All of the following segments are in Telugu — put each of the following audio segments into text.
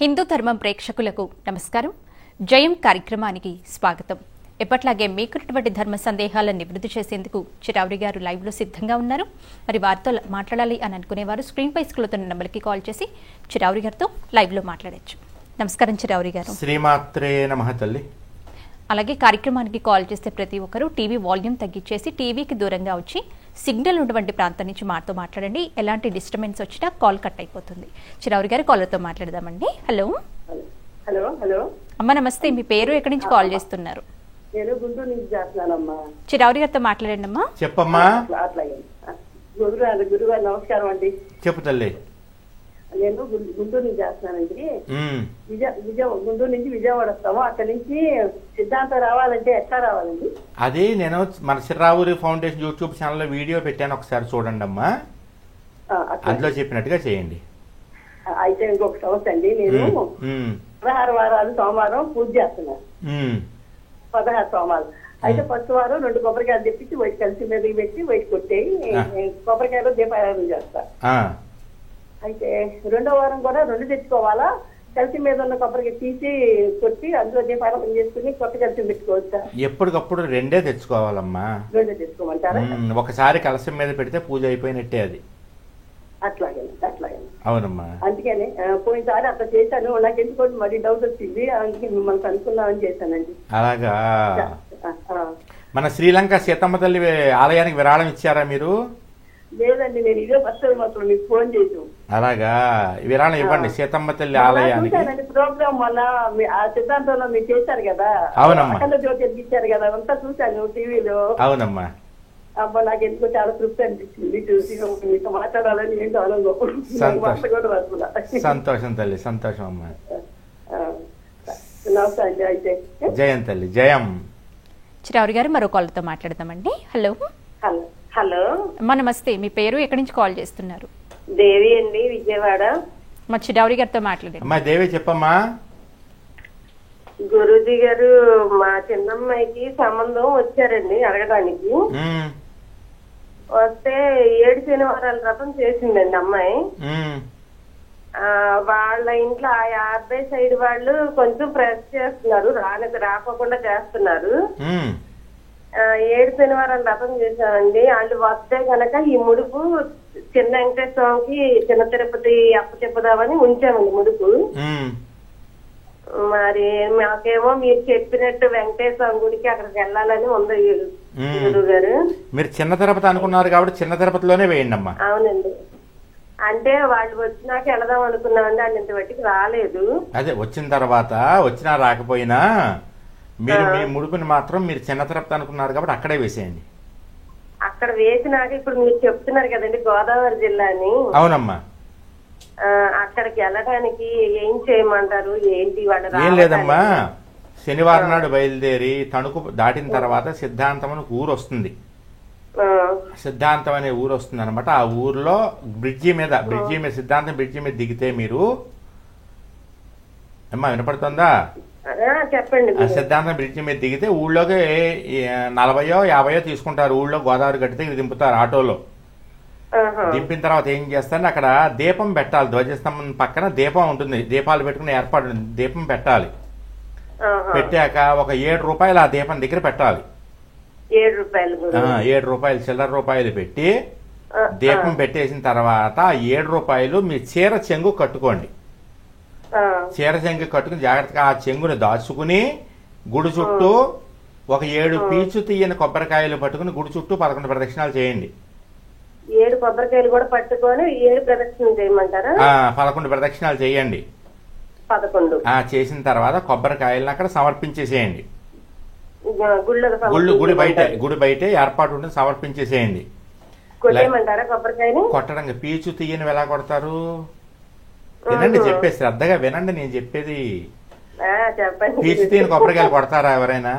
హిందూ ధర్మం ప్రేక్షకులకు నమస్కారం. జయం కార్యక్రమానికి స్వాగతం. ఎప్పట్లాగే మీకున్నటువంటి ధర్మ సందేహాలను నివృత్తి చేసేందుకు చిరావురి గారు లైవ్ లో సిద్ధంగా ఉన్నారు. మరి వారితో మాట్లాడాలి అని అనుకునేవారు స్క్రీన్ పై స్క్రోల్ నంబర్కి కాల్ చేసి చిరావురి గారితో లైవ్ లో మాట్లాడచ్చు. నమస్కారం చిరావురి గారు. శ్రీమాత్రే నమః తల్లి. అలాగే కార్యక్రమానికి కాల్ చేస్తే ప్రతి ఒక్కరూ టీవీ వాల్యూమ్ తగ్గించేసి టీవీకి దూరంగా వచ్చి సిగ్నల్ ఉన్నటువంటి ప్రాంతం నుంచి మాతో మాట్లాడండి. ఎలాంటి డిస్టర్బెన్స్ వచ్చినా కాల్ కట్ అయిపోతుంది. చిరావురి గారు కాలర్తో మాట్లాడదామండి. హలో హలో హలో అమ్మ నమస్తే. మీ పేరు ఎక్కడి నుంచి కాల్ చేస్తున్నారు? నేను గుంటూరు నుంచి చేస్తున్నానమ్మా. చిరావురి గారితో మాట్లాడండి అమ్మా. చెప్పమ్మా. అట్లాగే గురుగారు నమస్కారం అండి. చెప్పు తల్లి. నేను గుంటూరు నుంచి చేస్తున్నానండి. గుంటూరు నుంచి విజయవాడ వస్తాము. అక్కడి నుంచి సిద్ధాంతం రావాలంటే ఎట్లా రావాలండి? అది నేను మన చిరావురి ఫౌండేషన్ యూట్యూబ్ ఛానల్లో వీడియో పెట్టాను, ఒకసారి చూడండి అమ్మా. అందులో చెప్పినట్టుగా చేయండి. అయితే ఇంకొక సమస్య అండి. నేను 16 వారాలు సోమవారం పూజ చేస్తున్నాను. 16 సోమవారం. అయితే ఫస్ట్ వారం 2 కొబ్బరికాయలు తెప్పించి వైట్ కలిసి మీదకి పెట్టి వైట్ కొట్టేయి కొబ్బరికాయలు దీపారాధన చేస్తా. అయితే 2వ వారం కూడా 2 తెచ్చుకోవాలా? కలిసి మీద ఉన్న కొబ్బరికాయ తీసి కొట్టి అందులో దీపారాధన చేసుకుని కొత్త కలిసి పెట్టుకోవచ్చా? ఎప్పటికప్పుడు 2 తెచ్చుకోవాలమ్మా. 2 తెచ్చుకోమంటారా? ఒకసారి కలశం మీద పెడితే పూజ అయిపోయినట్టే అది. అట్లాగే. అవునమ్మా. అందుకని పోయినసారి అట్లా చేశాను. నాకు ఎందుకోండి మరి డౌట్ వచ్చింది, అందుకే మిమ్మల్ని కనుక్కున్నామని చేశానండి. అలాగా. మన శ్రీలంక సీతమ్మ తల్లి ఆలయానికి విరాళం ఇచ్చారా మీరు? లేదండి, నేను ఇదే ఫస్ట్ మాత్రం మీకు ఫోన్ చేసాం. అలాగా, విరాళం ఇవ్వండి సీతమ్మ తల్లి ఆలయానికి. ప్రోగ్రామ్ వల్ల ఆ సిద్ధాంతంలో మీరు చేశారు కదా. అవునమ్మా. అఖండ జ్యోతి ఇచ్చారు కదా, అంతా చూశాను టీవీలో. అవునమ్మా. అబ్బా నాకు ఎందుకో చాలా తృప్తి అనిపించింది చూసి. మీతో మాట్లాడాలని ఏంటో ఆనందం. సంతోషం తల్లి, సంతోషం అమ్మా. నమస్తే అండి. అయితే జయం తల్లి, జయం. చిరావురి గారు మరో కాల్తో మాట్లాడదామండి. హలో హలో అమ్మా నమస్తే. మీ పేరు ఎక్కడి నుంచి కాల్ చేస్తున్నారు? దేవి అండి, విజయవాడ. మా చిరావురి గారితో మాట్లాడండి. అమ్మా దేవి చెప్పమ్మా. గురూజీ గారు మా చిన్నమ్మాయికి సంబంధం వచ్చారండి అడగడానికి. వస్తే 7 శనివారాల వ్రతం చేసిందండి అమ్మాయి. వాళ్ళ ఇంట్లో ఆ అబ్బాయి సైడ్ వాళ్ళు కొంచెం ప్రెస్ చేస్తున్నారు, రాకోకుండా చేస్తున్నారు. 7 శనివారాలు వ్రతం చేశానండి. వాళ్ళు వస్తే కనుక ఈ ముడుపు చిన్న వెంకటేశ్వర స్వామికి చిన్న తిరుపతి అప్పు చెప్పుదామని ఉంచామండి ముడుపు. మరి మాకేమో మీరు చెప్పినట్టు వెంకటేశ్వర గుడికి అక్కడికి వెళ్ళాలని ఉంది గురువు గారు. మీరు చిన్న తిరుపతి అనుకున్నారు కాబట్టి చిన్న తిరుపతిలోనే వేయండి అమ్మా. అవునండి, అంటే వాళ్ళు వచ్చినాక వెళదాం అనుకున్నామండి. వాళ్ళు ఇంత బట్టికి రాలేదు. అదే వచ్చిన తర్వాత వచ్చినా రాకపోయినా మీరు మీ ముడుపుని మాత్రం మీరు చిన్న తిరుపతి అనుకున్నారు కాబట్టి అక్కడే వేసేయండి. అక్కడ వేసినాక ఇప్పుడు మీరు చెప్తున్నారు కదండి గోదావరి జిల్లా అని. అవునమ్మా. అక్కడికి వెళ్ళడానికి ఏం చేయమంటారు? ఏంటి వాళ్ళు? ఏం లేదమ్మా, శనివారం నాడు బయలుదేరి తణుకు దాటిన తర్వాత సిద్ధాంతం అని ఊరు వస్తుంది. సిద్ధాంతం అనే ఊరు వస్తుంది అనమాట. ఆ ఊర్లో బ్రిడ్జి మీద సిద్ధాంతం బ్రిడ్జి మీద దిగితే మీరు అమ్మా వినపడుతుందా? చెప్పండి. సిద్ధాంతం బ్రిడ్జి మీద దిగితే ఊళ్ళోకి 40 50 తీసుకుంటారు. ఊళ్ళో గోదావరి గట్టి దగ్గర దింపుతారు ఆటోలో. దింపిన తర్వాత ఏం చేస్తారు, అక్కడ దీపం పెట్టాలి. ధ్వజస్తంభం పక్కన దీపం ఉంటుంది, దీపాలు పెట్టుకునే ఏర్పాటు ఉంటుంది. దీపం పెట్టాలి. పెట్టాక ఒక 7 రూపాయలు ఆ దీపం దగ్గర పెట్టాలి. 7 రూపాయలు చిల్లర రూపాయలు పెట్టి దీపం పెట్టేసిన తర్వాత ఆ 7 రూపాయలు మీ చీర చెంగు కట్టుకోండి. చీర చెంగు కట్టుకుని జాగ్రత్తగా ఆ చెంగుని దాచుకుని గుడి చుట్టూ ఒక 7 పీచు తీయని కొబ్బరికాయలు పట్టుకుని గుడి చుట్టూ 11 ప్రదక్షిణాలు చేయండి. 7 కొబ్బరికాయలు కూడా పట్టుకొని 7 ప్రదక్షిణలు చేయమంటారా? 11 ప్రదక్షిణాలు చేయండి. 11 చేసిన తర్వాత కొబ్బరికాయలను అక్కడ సమర్పించేసేయండి. గుడి బయట ఏర్పాటు ఉంటుంది, సమర్పించేసేయండి. కొట్టడం పీచు తీయని ఎలా కొడతారు వినండి, చెప్పేసి శ్రద్ధగా వినండి నేను చెప్పేది. పీచు తీయని కొబ్బరికాయలు కొడతారా ఎవరైనా?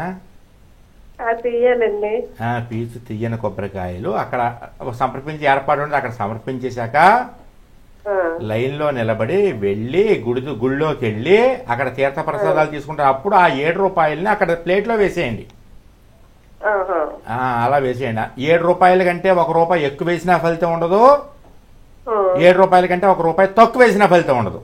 పీచు తీయని కొబ్బరికాయలు అక్కడ సమర్పించి ఏర్పాటు ఉంటుంది. అక్కడ సమర్పించేశాక లైన్ లో నిలబడి వెళ్ళి గుడిలోకి వెళ్ళి అక్కడ తీర్థ ప్రసాదాలు తీసుకుంటారు. అప్పుడు ఆ 7 రూపాయలని అక్కడ ప్లేట్ లో వేసేయండి. అలా వేసేయండి. 7 రూపాయల కంటే 1 రూపాయి ఎక్కువ వేసినా ఫలితం ఉండదు, 7 రూపాయల కంటే 1 రూపాయి తక్కువ వేసినా ఫలితం ఉండదు.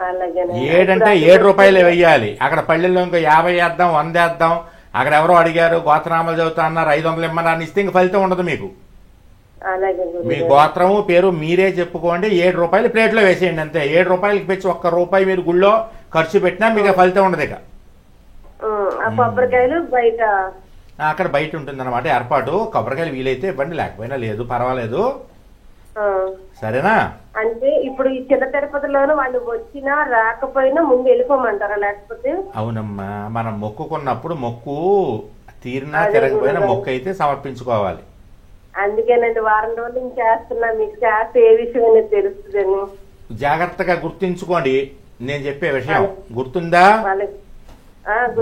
అలాగేనండి. 7 అంటే 7 రూపాయలు వెయ్యాలి. అక్కడ పల్లెల్లో ఇంకో 50 వేద్దాం, 100 వేద్దాం, అక్కడ ఎవరో అడిగారు గోత్రనామాలు చదువుతా అన్నారు 500 ఇమ్మని ఇస్తే ఇంక ఫలితం ఉండదు మీకు. అలాగే మీ గోత్రము పేరు మీరే చెప్పుకోండి. 7 రూపాయలు ప్లేట్లో వేసేయండి అంతే. 7 రూపాయలకి పెంచి 1 రూపాయి మీరు గుళ్ళో ఖర్చు పెట్టినా మీకు ఫలితం ఉండదు. ఇక ఆ కొబ్బరికాయలు బయట అక్కడ బయట ఉంటుంది అనమాట ఏర్పాటు. కొబ్బరికాయలు వీలైతే ఇవ్వండి, లేకపోయినా లేదు, పర్వాలేదు. సరేనా? అంటే ఇప్పుడు ఈ చిన్న తిరుపతిలోనూ వాళ్ళు వచ్చినా రాకపోయినా ముందు వెళ్ళిపోమంటారా లేకపోతే? అవునమ్మా, మనం మొక్కుకున్నప్పుడు మొక్కు తీరినా తిరగకపోయినా మొక్కు అయితే సమర్పించుకోవాలి. అందుకేనండి వారం రోజులు నేను చేస్తున్నా, మీకు చేస్తే ఏ విషయం అనేది తెలుస్తుందని. జాగ్రత్తగా గుర్తుంచుకోండి నేను చెప్పే విషయం, గుర్తుందా?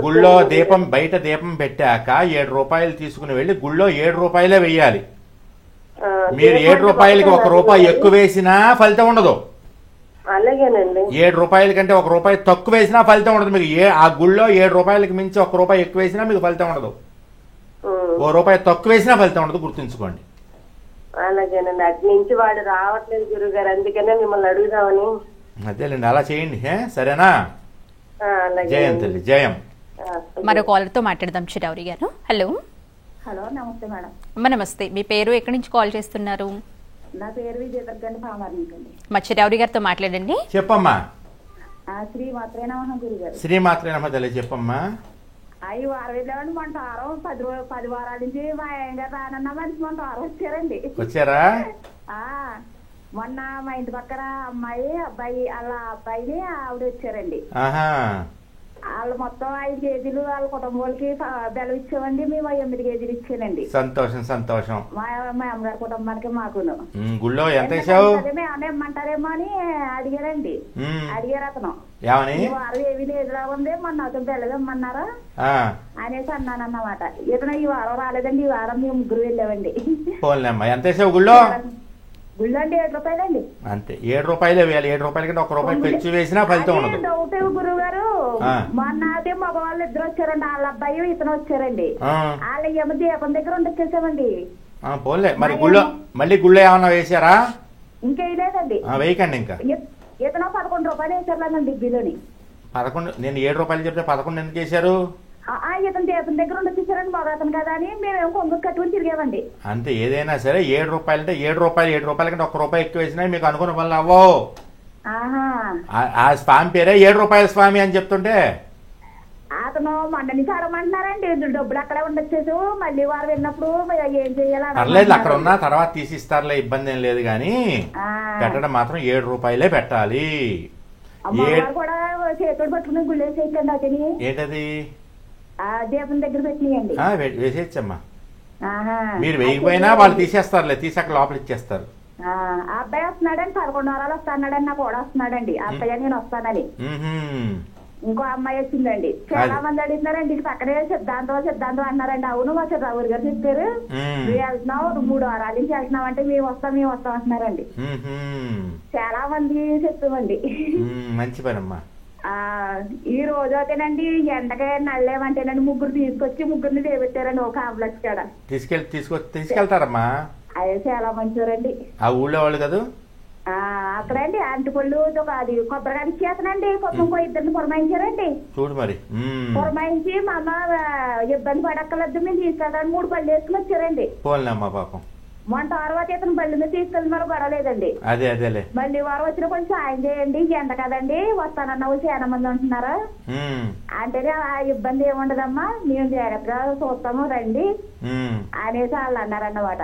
గుళ్ళో దీపం బయట దీపం పెట్టాక 7 రూపాయలు తీసుకుని వెళ్ళి గుళ్ళో 7 రూపాయలే వెయ్యాలి. మీరు 7 రూపాయలకి 1 రూపాయి ఎక్కువ వేసినా ఫలితం ఉండదు. అలాగేనండి. 7 రూపాయల కంటే 1 రూపాయి తక్కువ వేసినా ఫలితం ఉండదు మీకు. ఆ గుళ్ళో 7 రూపాయలకి మించి 1 రూపాయి ఎక్కువ వేసినా మీకు ఫలితం ఉండదు. 1 రూపాయి తక్కువ వేసినా ఫలితం ఉండదు, గుర్తుంచుకోండి. అలాగేనండి. అటు నుంచి వాడు రావట్లేదు గురువు గారు, అందుకనే మిమ్మల్ని అడుగుదామని. అదేలేండి, అలా చేయండి. సరేనా? జయం తల్లి, జయం. మరో కాలర్ తో మాట్లాడదాం చిరావురి గారు. హలో. హలో, నమస్తే మేడం. నమస్తే. మీ పేరు ఎక్కడి నుంచి కాల్ చేస్తున్నారు? నా పేరు విజయదుర్గండి, పామారండి. మా చిరావురి గారితో మాట్లాడండి. చెప్పమ్మా. శ్రీ మాత్రే నమః గురుగారు. శ్రీ మాత్రే నమః తల్లి, చెప్పమ్మా. అవి వారం వెళ్ళామండి, మొన్న వారం 10 వారాల నుంచి మా ఆయన గారు రానన్నా మనిషి మొన్న వారం వచ్చారండి. వచ్చారా? మొన్న మా ఇంటి పక్కన అబ్బాయి వాళ్ళ అబ్బాయిని ఆవిడ వచ్చారండి. వాళ్ళు మొత్తం 5 కేజీలు వాళ్ళ కుటుంబాలకి బెల్లం ఇచ్చామండి. మేము 8 కేజీలు ఇచ్చానండి. సంతోషం సంతోషం. మా అమ్మగారి కుటుంబానికి మాకును. గుళ్ళో ఎంత ఇచ్చావు? ఏమన్నా ఇమ్మంటారేమో అని అడిగారండి. అడిగారు అతను, వారం ఏమి లేదులా ఉంది, మొన్న అతను బెల్లం ఇమ్మన్నారా అనేసి అన్నాను అన్నమాట. ఇతను ఈ వారం రాలేదండి, ఈ వారం మేము 3 వెళ్ళామండి. ఎంత వేసావు గుళ్ళో? గుళ్ళో అండి 7 రూపాయలండి. అంతే, 7 రూపాయలే వేయాలి. 7 రూపాయల కంటే 1 రూపాయి పెంచి వేసినా ఫలితం ఉండదు. డౌట్ గురువు గారు, మొన్న అదే మగవాళ్ళు 2 వచ్చారండి, వాళ్ళ అబ్బాయి ఇతను వచ్చారండి. వాళ్ళ ఏమో దీపం దగ్గర ఉండొచ్చేసామండి. పోలే మరి గుళ్ళో మళ్ళీ గుళ్ళో ఏమన్నా వేసారా? ఇంకేయలేదండి, వేయకండి. ఇంకా ఇతను 11 రూపాయలు వేసారులేదండి బిల్లుని. 11? నేను 7 రూపాయలు చెప్తే 11 ఎందుకు వేసారు? ఇతను దీపం దగ్గర ఉండొచ్చేసారండి, మగ అతను కదా అని మేము కొంగు కట్టుకుని తిరిగామండి. అంతే, ఏదైనా సరే 7 రూపాయలు అంటే 7 రూపాయలు. 7 రూపాయల కంటే 1 రూపాయి ఎక్కువ వేసినా మీకు అనుకున్న పనులు అవ్వవు. ఆ స్వామి పేరే 7 రూపాయల స్వామి అని చెప్తుంటే అతను మొన్న నుంచి అడగమంటున్నారండి, డబ్బులు అక్కడే ఉండొచ్చేసు, మళ్ళీ వారు వెళ్ళినప్పుడు ఏం చెయ్యాలి? పర్లేదు, అక్కడ ఉన్నా తర్వాత తీసిస్తారులే, ఇబ్బంది ఏం లేదు. కానీ పెట్టడం మాత్రం 7 రూపాయలే పెట్టాలి. కూడా చేతుడు పట్టుకుని గుళ్ళేసేయకండి అతని. ఏంటది? దీపం దగ్గర పెట్టినాయండి. వేసేయచ్చమ్మా. మీరు వేయకపోయినా వాళ్ళు తీసేస్తారులే, తీసి అక్కడ లోపల ఇచ్చేస్తారు. ఆ అబ్బాయి వస్తున్నాడండి, 11 వారాలు వస్తున్నాడని నాకు కూడా వస్తున్నాడండి. అబ్బాయి నేను వస్తానని. ఇంకో అమ్మాయి వచ్చిందండి. చాలా మంది అడుగుతున్నారండి, ఇంటి పక్కనే సిద్ధాంతం అన్నారండి. అవును, మా రావు గారు చెప్పారు, మేము వెళ్తున్నావు 3 వారాల నుంచి వెళ్తున్నాం అంటే మేము వస్తాం అంటున్నారండి. చాలా మంది చెప్తామండి. మంచి పనమ్మా. ఈ రోజు అయితేనండి ఎండగా నల్లేమంటేనండి 3 తీసుకొచ్చి 3 దేవెట్టారండి ఒక కాంప్లెక్స్ కాడ. తీసుకెళ్తారమ్మా. అదే చాలా మంచివారండి. ఆ ఊళ్ళో వాళ్ళు కదా అక్కడండి అంటిపళ్ళు అది కొబ్బరికాయ ఇచ్చేతనండి. కొంచెం 2 పురమాయించారండి. చూడు మరి, పురమాయించి మా అమ్మ ఇబ్బంది పడక్కర్లేదు, మేము తీసుకెళ్ళడానికి 3 పళ్ళు వేసుకుని వచ్చారండి. పోలేమ్మా పాపం. మొన్న తర్వాత ఇతను బళ్ళు మీద తీసుకెళ్ళి గొడవలేదండి. అదేలే. మళ్ళీ వారం వచ్చిన కొంచెం సాయం చేయండి, ఎండ కదండి వస్తానన్న వాళ్ళు చాలా మంది ఉంటున్నారా అంటేనే ఆ ఇబ్బంది ఏముండదమ్మా, మేము జాగ్రత్తగా చూస్తాము రండి అనేసి వాళ్ళు అన్నారన్నమాట.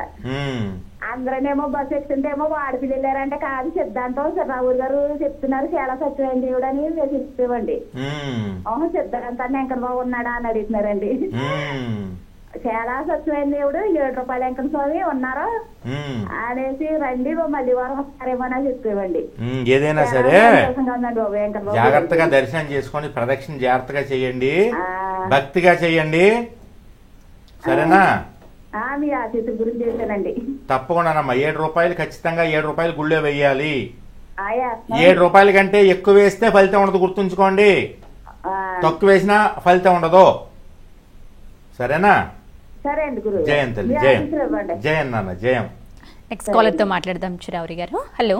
అందరనేమో బస్సు ఎక్కుతుంటేమో వాడి పిల్లలు వెళ్ళారంటే కాదు, సిద్ధాంతం రావు గారు చెప్తున్నారు చాలా సత్యమైన దేవుడు అని మేము చెప్తామండి. సిద్ధాంతాన్ని వెంకటబాబు ఉన్నాడా అని అడుగుతున్నారండి. చాలా సత్యమైన దేవుడు 7 రూపాయల వెంకట స్వామి ఉన్నారు అనేసి రండి, మళ్ళీ వారం వస్తారేమో అని చెప్పేవండి. ఏదైనా సరే జాగ్రత్తగా దర్శనం చేసుకొని ప్రదక్షిణ జాగ్రత్తగా చెయ్యండి, భక్తిగా చెయ్యండి. సరేనా? మీ ఆశీస్సు గురించి చేశానండి. తప్పకుండానమ్మా. 7 రూపాయలు ఖచ్చితంగా 7 రూపాయలు గుళ్ళో వెయ్యాలి. 7 రూపాయల కంటే ఎక్కువ వేస్తే ఫలితం ఉండదు, గుర్తుంచుకోండి. తక్కువ వేసినా ఫలితం ఉండదు. సరేనా? సరే అండి గురు. జయం తల్లి, జయం. జయం నాన్న, జయం. నెక్స్ట్ కాలర్ తో మాట్లాడదాం చిరావురి గారు. హలో.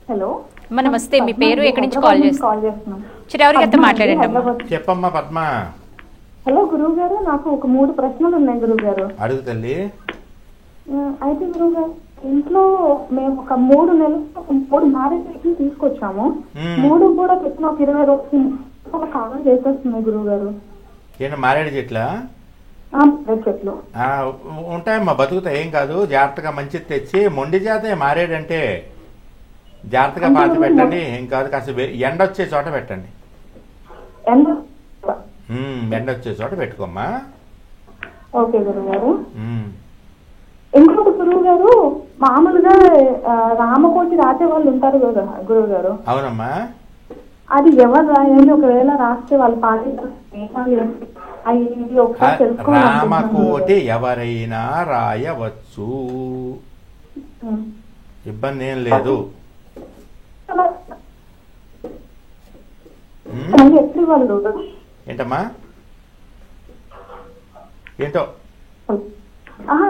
హలో, అమ్మ నమస్తే, మీ పేరు ఎక్కడి నుంచి కాల్ చేస్తున్నాం? చిరావరి గారితో మాట్లాడండి అమ్మా. చెప్పమ్మా పద్మ. హలో గురువు గారు, నాకు ఒక 3 ప్రశ్నలు ఉన్నాయి గురువు గారు. అడుగు తల్లి. అయితే గురువు గారు, ఇంట్లో మేము ఒక 3 నెలలు 3 మ్యారేజ్ తీసుకొచ్చాము. 3 కూడా పెట్టిన ఒక 20 రోజులు కాలం చేసేస్తున్నాయి గురువు గారు. ఏంటి మారేడు చెట్లా? చెట్లు ఉంటాయమ్మా, బతుకుతాయి, ఏం కాదు. జాగ్రత్తగా మంచిది తెచ్చి మొండి జాతే మారేడంటే జాగ్రత్తగా పాతి పెట్టండి, ఏం కాదు. కాస్త ఎండ వచ్చే చోట పెట్టండి. ఎండ వచ్చే చోట పెట్టుకోమ్మా. ఓకే గురువు గారు. ఇంకొకటి గురువు గారు, మామూలుగా రామకోటి రాసే వాళ్ళు ఉంటారు కదా గురువు గారు. అవునమ్మా. అది ఎవరు రాయాలి? ఒకవేళ రాస్తే వాళ్ళు పాటించాలి. రామకోటి ఎవరైనా రాయవచ్చు, ఇబ్బంది ఏం లేదు. ఏంటమ్మా? ఏంటో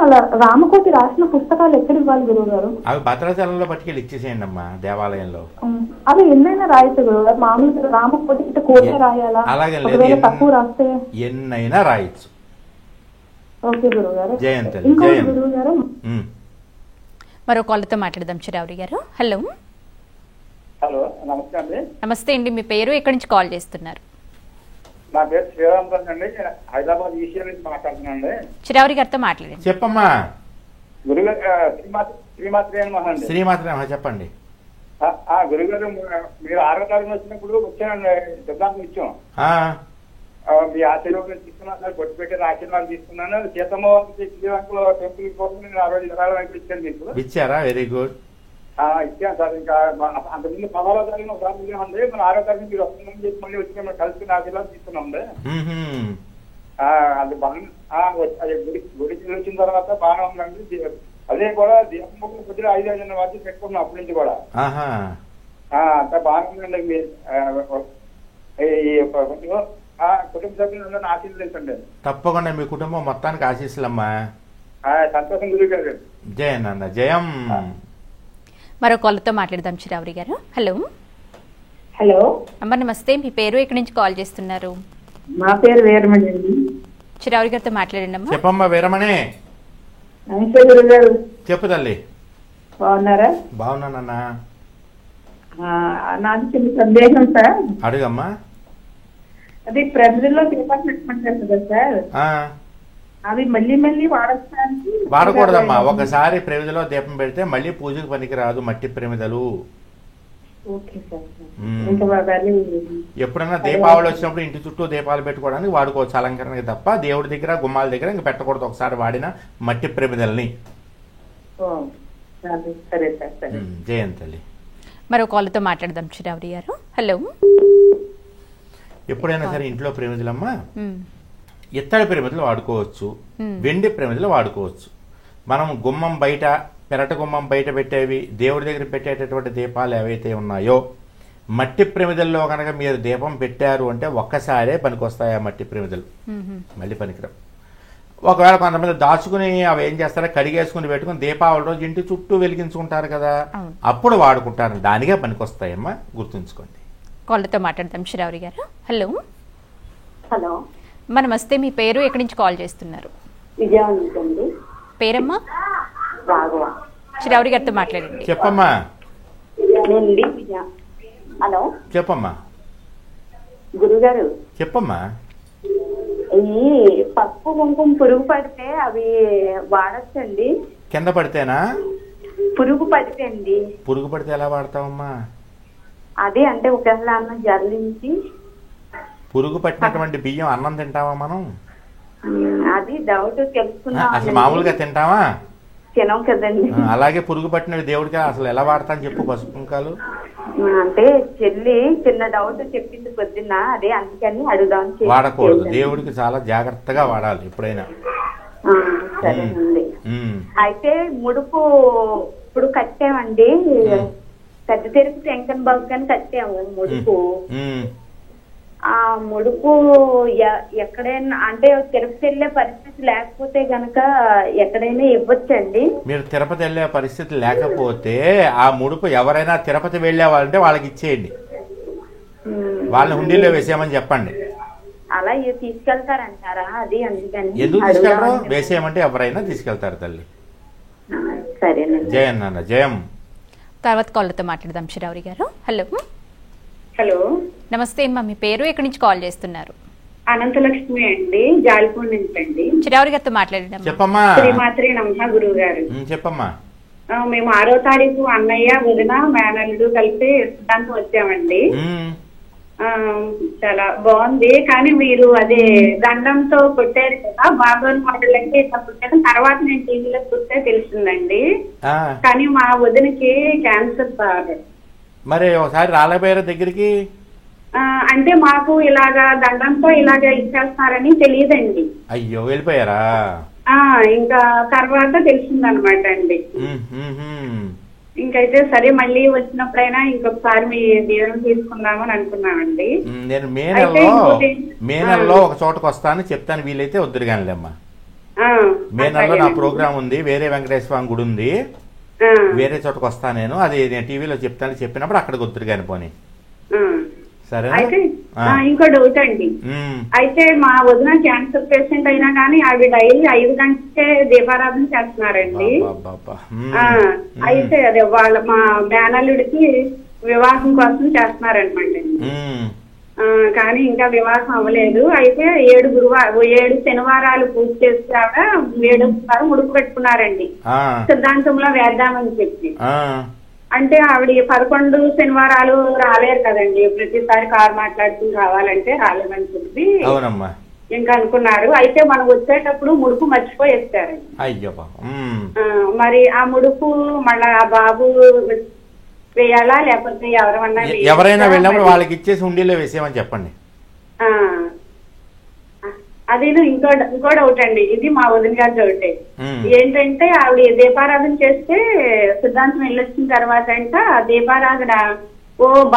అలా రామకోటి రాసిన పుస్తకాలు ఎక్కడ ఇవ్వాలి గురువు గారు? అవి భద్రాచలంలో పట్టుకెళ్ళి ఇచ్చేసేయండి అమ్మా, దేవాలయంలో. అవి ఎన్నైనా రాయచ్చు గురువు గారు. మామూలుగా రామకోటి కోటే రాయాలా? అలాగే లేదు, తక్కువ రాస్తే ఎన్నైనా రాయొచ్చు. ఓకే గురువు గారు. జయంతి. గురువు గారు, మరో కాల్తో మాట్లాడదాం. చిరావరి గారు హలో. హలో నమస్తే అండి. నమస్తే అండి, మీ పేరు ఎక్కడి నుంచి కాల్ చేస్తున్నారు? నా పేరు శ్రీరామ్ అండి, హైదరాబాద్ ఈసీ నుంచి మాట్లాడుతున్నాండి. చిరావరి గారితో మాట్లాడండి. చెప్పమ్మా. గురుగారు శ్రీమాత్రి అండి. శ్రీమాత్రి చెప్పండి. గురుగారు, మీరు 6వ తారీఖున వచ్చినప్పుడు వచ్చానండి, సిద్ధాంతం ఇచ్చాం. మీ ఆశీర్వాదం తీసుకున్నాను సార్, బొట్టు పెట్టి ఆశీర్వాదం తీసుకున్నాను. సీతమ్మవారికి శ్రీలంకలో టెంపుల్ కోసం నేను 60 విరాళం ఇచ్చాను మీకు. ఇచ్చారా? Very good. ఇచ్చాను సార్. ఇంకా అంతకుముందు 16వ తారీఖున ఒకసారి ఉంది, మన 6వ తారీఖు మీరు వస్తుందని చెప్పి మళ్ళీ వచ్చి మేము కలిసి ఆశీర్వాదం తీసుకున్నాండి. అది బాగా గుడికి వచ్చిన తర్వాత బాగానే ఉందండి. అదే కూడా దీపం కొద్దిగా 5-5 వరకు పెట్టుకున్నాం అప్పటి నుంచి కూడా. అంతా బాగానే ఉందండి. కుటుంబ సభ్యులు ఆశీర్వదించండి. తప్పకుండా మీ కుటుంబం మొత్తానికి ఆశీస్సులమ్మా. సంతోషం గురువు గారు. జయం నాన్న, జయం. మరో కాల్తో మాట్లాడదాం. చిరావరి గారు హలో. హలో అమ్మ నమస్తే, మీ పేరు ఎక్కడి నుంచి కాల్ చేస్తున్నారు? మా పేరు వీరమణి అండి. చిరావరి గారితో మాట్లాడండి అమ్మా. చెప్పమ్మా వీరమణి. నమస్తే గురువు గారు. చెప్పు తల్లి. బాగున్నారా? బాగున్నానన్నా. నాకు చిన్న సందేహం సార్. అడుగమ్మా. అది ప్రజల్లో దీపాలు పెట్టమంటారు కదా సార్, అవి మళ్ళీ మళ్ళీ వాడడానికి వాడకూడదమ్మా. ఒకసారి ప్రమిదలో దీపం పెడితే మళ్ళీ పూజకు పనికిరాదు, మట్టి ప్రమిదలు. ఎప్పుడన్నా దీపావళి వచ్చినప్పుడు ఇంటి చుట్టూ దీపాలు పెట్టుకోవడానికి వాడుకోవచ్చు, అలంకరణకి తప్ప దేవుడి దగ్గర గుమ్మాల దగ్గర ఇంక పెట్టకూడదు ఒకసారి వాడిన మట్టి ప్రమిదల్ని. జయంతల్లి. మరో కాల్తో మాట్లాడదాం. చిరావరి గారు హలో. ఎప్పుడైనా సరే ఇంట్లో ప్రమిదలమ్మా, ఇత్తడి ప్రమిదలు వాడుకోవచ్చు, వెండి ప్రమిదలు వాడుకోవచ్చు. మనం గుమ్మం బయట, పెరట గుమ్మం బయట పెట్టేవి, దేవుడి దగ్గర పెట్టేటటువంటి దీపాలు ఏవైతే ఉన్నాయో, మట్టి ప్రమిదల్లో కనుక మీరు దీపం పెట్టారు అంటే ఒక్కసారే పనికొస్తాయి ఆ మట్టి ప్రమిదలు, మళ్ళీ పనికిరావు. ఒకవేళ కొంతమంది దాచుకుని అవి ఏం చేస్తారో కడిగేసుకుని పెట్టుకుని దీపావళి రోజు ఇంటి చుట్టూ వెలిగించుకుంటారు కదా, అప్పుడు వాడుకుంటారు. దానికే పనికొస్తాయమ్మా, గుర్తుంచుకోండి. కాల్తో మాట్లాడదాం. చిరావరి గారు హలో. హలో నమస్తే, మీ పేరు ఎక్కడి నుంచి కాల్ చేస్తున్నారు? విజయవంతండి. పేరమ్మా? రాఘవ. చిరావరి గారితో మాట్లాడండి. చెప్పమ్మా. హలో చెప్పమ్మా. గురుగారు చెప్పమ్మా. ఈ పసుపు కుంకుమ పురుగు పడితే అవి వాడచ్చండి? కింద పడితేనా? పురుగు పడితే అండి. పురుగు పడితే ఎలా వాడతావమ్మా? అదే అంటే ఒకవేళ అన్నం జల్లించి. పురుగు పట్టినటువంటి బియ్యం అన్నం తింటావా మనం? అది డౌట్ తెలుసుకున్నా. అసలు మామూలుగా తింటావా? తినం కదండి. అలాగే పురుగు పట్టినవి దేవుడికి అసలు ఎలా వాడతాను చెప్పు పసుపు కుంకాలు. అంటే చెల్లి చిన్న డౌట్ చెప్పింది పొద్దున్న, అదే అందుకని అడుగుదాం. వాడకూడదు, దేవుడికి చాలా జాగ్రత్తగా వాడాలి ఎప్పుడైనా. సరేనండి. అయితే ముడుపు ఇప్పుడు కట్టామండి, పెద్ద తెరుపు శంకన్ బాబు కానీ కట్టాము ముడుపు. ఆ ముడుపు ఎక్కడైనా అంటే తిరుపతి వెళ్ళే పరిస్థితి లేకపోతే గనక ఎక్కడైనా ఇవ్వచ్చండి? మీరు తిరుపతి వెళ్ళే పరిస్థితి లేకపోతే ఆ ముడుపు ఎవరైనా తిరుపతి వెళ్ళే వాళ్ళంటే వాళ్ళకి ఇచ్చేయండి, వాళ్ళని హుండీలో వేసేయమని చెప్పండి. అలా తీసుకెళ్తారంటారా? అది అందుకని ఎందుకు తీసుకెళ్తారు? వేసేయమంటే ఎవరైనా తీసుకెళ్తారు తల్లి. సరేనండి. జయం నాన్న, జయం. తర్వాత కాళ్ళతో మాట్లాడదాం చిరావరి గారు. హలో. హలో, నమస్తే అమ్మా, మీ పేరు ఎక్కడి నుంచి కాల్ చేస్తున్నారు? అనంతలక్ష్మి అండి, జాలిపూడి నుంచి అండి. చిరావరి గారితో మాట్లాడండి. చెప్పమ్మా. శ్రీమాత్రి నమః గురువు గారు. చెప్పమ్మా. మేము 6వ తారీఖు అన్నయ్య వదిన మేనల్లుడు కలిపి సిద్ధాంతం వచ్చామండి. చాలా బాగుంది. కానీ మీరు అదే దండంతో కొట్టారు కదా, బాగోని మోడల్ అంటే ఇట్లా కొట్టారు. తర్వాత నేను టీవీలో చూస్తే తెలిసిందండి. కానీ మా వదినకి క్యాన్సర్ సార్. మరి ఒకసారి రాలేపోయారా దగ్గరికి? అంటే మాకు ఇలాగా దండంతో ఇలాగా ఇచ్చేస్తారని తెలియదండి. అయ్యో, వెళ్ళిపోయారా? ఇంకా తర్వాత తెలిసిందనమాట అండి. ఇంకైతే సరే మళ్ళీ వచ్చినప్పుడైనా ఇంకొకసారి మీ దీవెన తీసుకుందామని అనుకున్నామండి. నేను మే నెలలో ఒక చోటకు వస్తాను, చెప్తాను, వీలైతే వద్దురు కానిలేమ్మా. మే నెలలో నా ప్రోగ్రామ్ ఉంది, వేరే వెంకటేశ్వర స్వామి గుడి ఉంది, వేరే చోటకు వస్తాను నేను. అది నేను టీవీలో చెప్తాను, చెప్పినప్పుడు అక్కడికి వద్దురు కాని పోనీ. సరే. అయితే ఇంకో డౌట్ అండి. అయితే మా వదిన క్యాన్సర్ పేషెంట్ అయినా కానీ ఆవిడ డైలీ 5 గంటలకే దీపారాధన చేస్తున్నారండి. అయితే అదే వాళ్ళ మా మేనల్లుడికి వివాహం కోసం చేస్తున్నారనమాట. కానీ ఇంకా వివాహం అవ్వలేదు. అయితే 7 శనివారాలు పూజ చేసి ఆవిడ 7 వారం ఉడుకు పెట్టుకున్నారండి సిద్ధాంతంలో వేద్దామని చెప్పి. అంటే ఆవిడ 11 శనివారాలు రాలేరు కదండి, ప్రతిసారి కారు మాట్లాడుకుని రావాలంటే రాలేమని చెప్పి ఇంకా అనుకున్నారు. అయితే మనం వచ్చేటప్పుడు ముడుపు మర్చిపోయి వేస్తారండి. అయ్యో. మరి ఆ ముడుపు మళ్ళా ఆ బాబు వేయాలా లేకపోతే ఎవరైనా వెళ్ళినప్పుడు వాళ్ళకి ఇచ్చేసి హుండీలో వేసేయమని చెప్పండి. అది ఇంకో డౌట్ అండి, ఇది మా వదిన గారి డౌటే. ఏంటంటే ఆవిడ దీపారాధన చేస్తే సిద్ధాంతం వెళ్ళొచ్చిన తర్వాత అంట దీపారాధన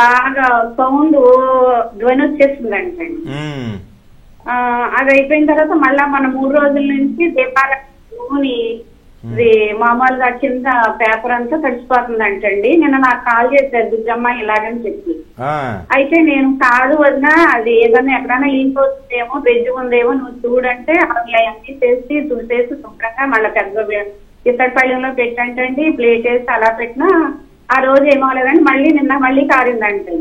బాగా సౌండ్ ధ్వని వచ్చేస్తుందంట. అది అయిపోయిన తర్వాత మళ్ళా మన 3 రోజుల నుంచి దీపారాధన మామూలుగా కింద పేపర్ అంతా తడిచిపోతుందంటండి. నిన్న నాకు కాల్ చేశారు దుర్గమ్మ ఇలాగని చెప్పి. అయితే నేను కాదు వదినా, అది ఏదన్నా ఎక్కడైనా లీపోతుందేమో బ్రిడ్జ్ ఉందేమో నువ్వు చూడంటే అన్ని చేసి చూసేసి శుభ్రంగా మళ్ళీ పెద్ద ఇత్తడి పళ్ళెంలో పెట్టంటండి, ప్లేట్ వేసి అలా పెట్టినా ఆ రోజు ఏమవలేదండి. నిన్న మళ్ళీ కారిందంటే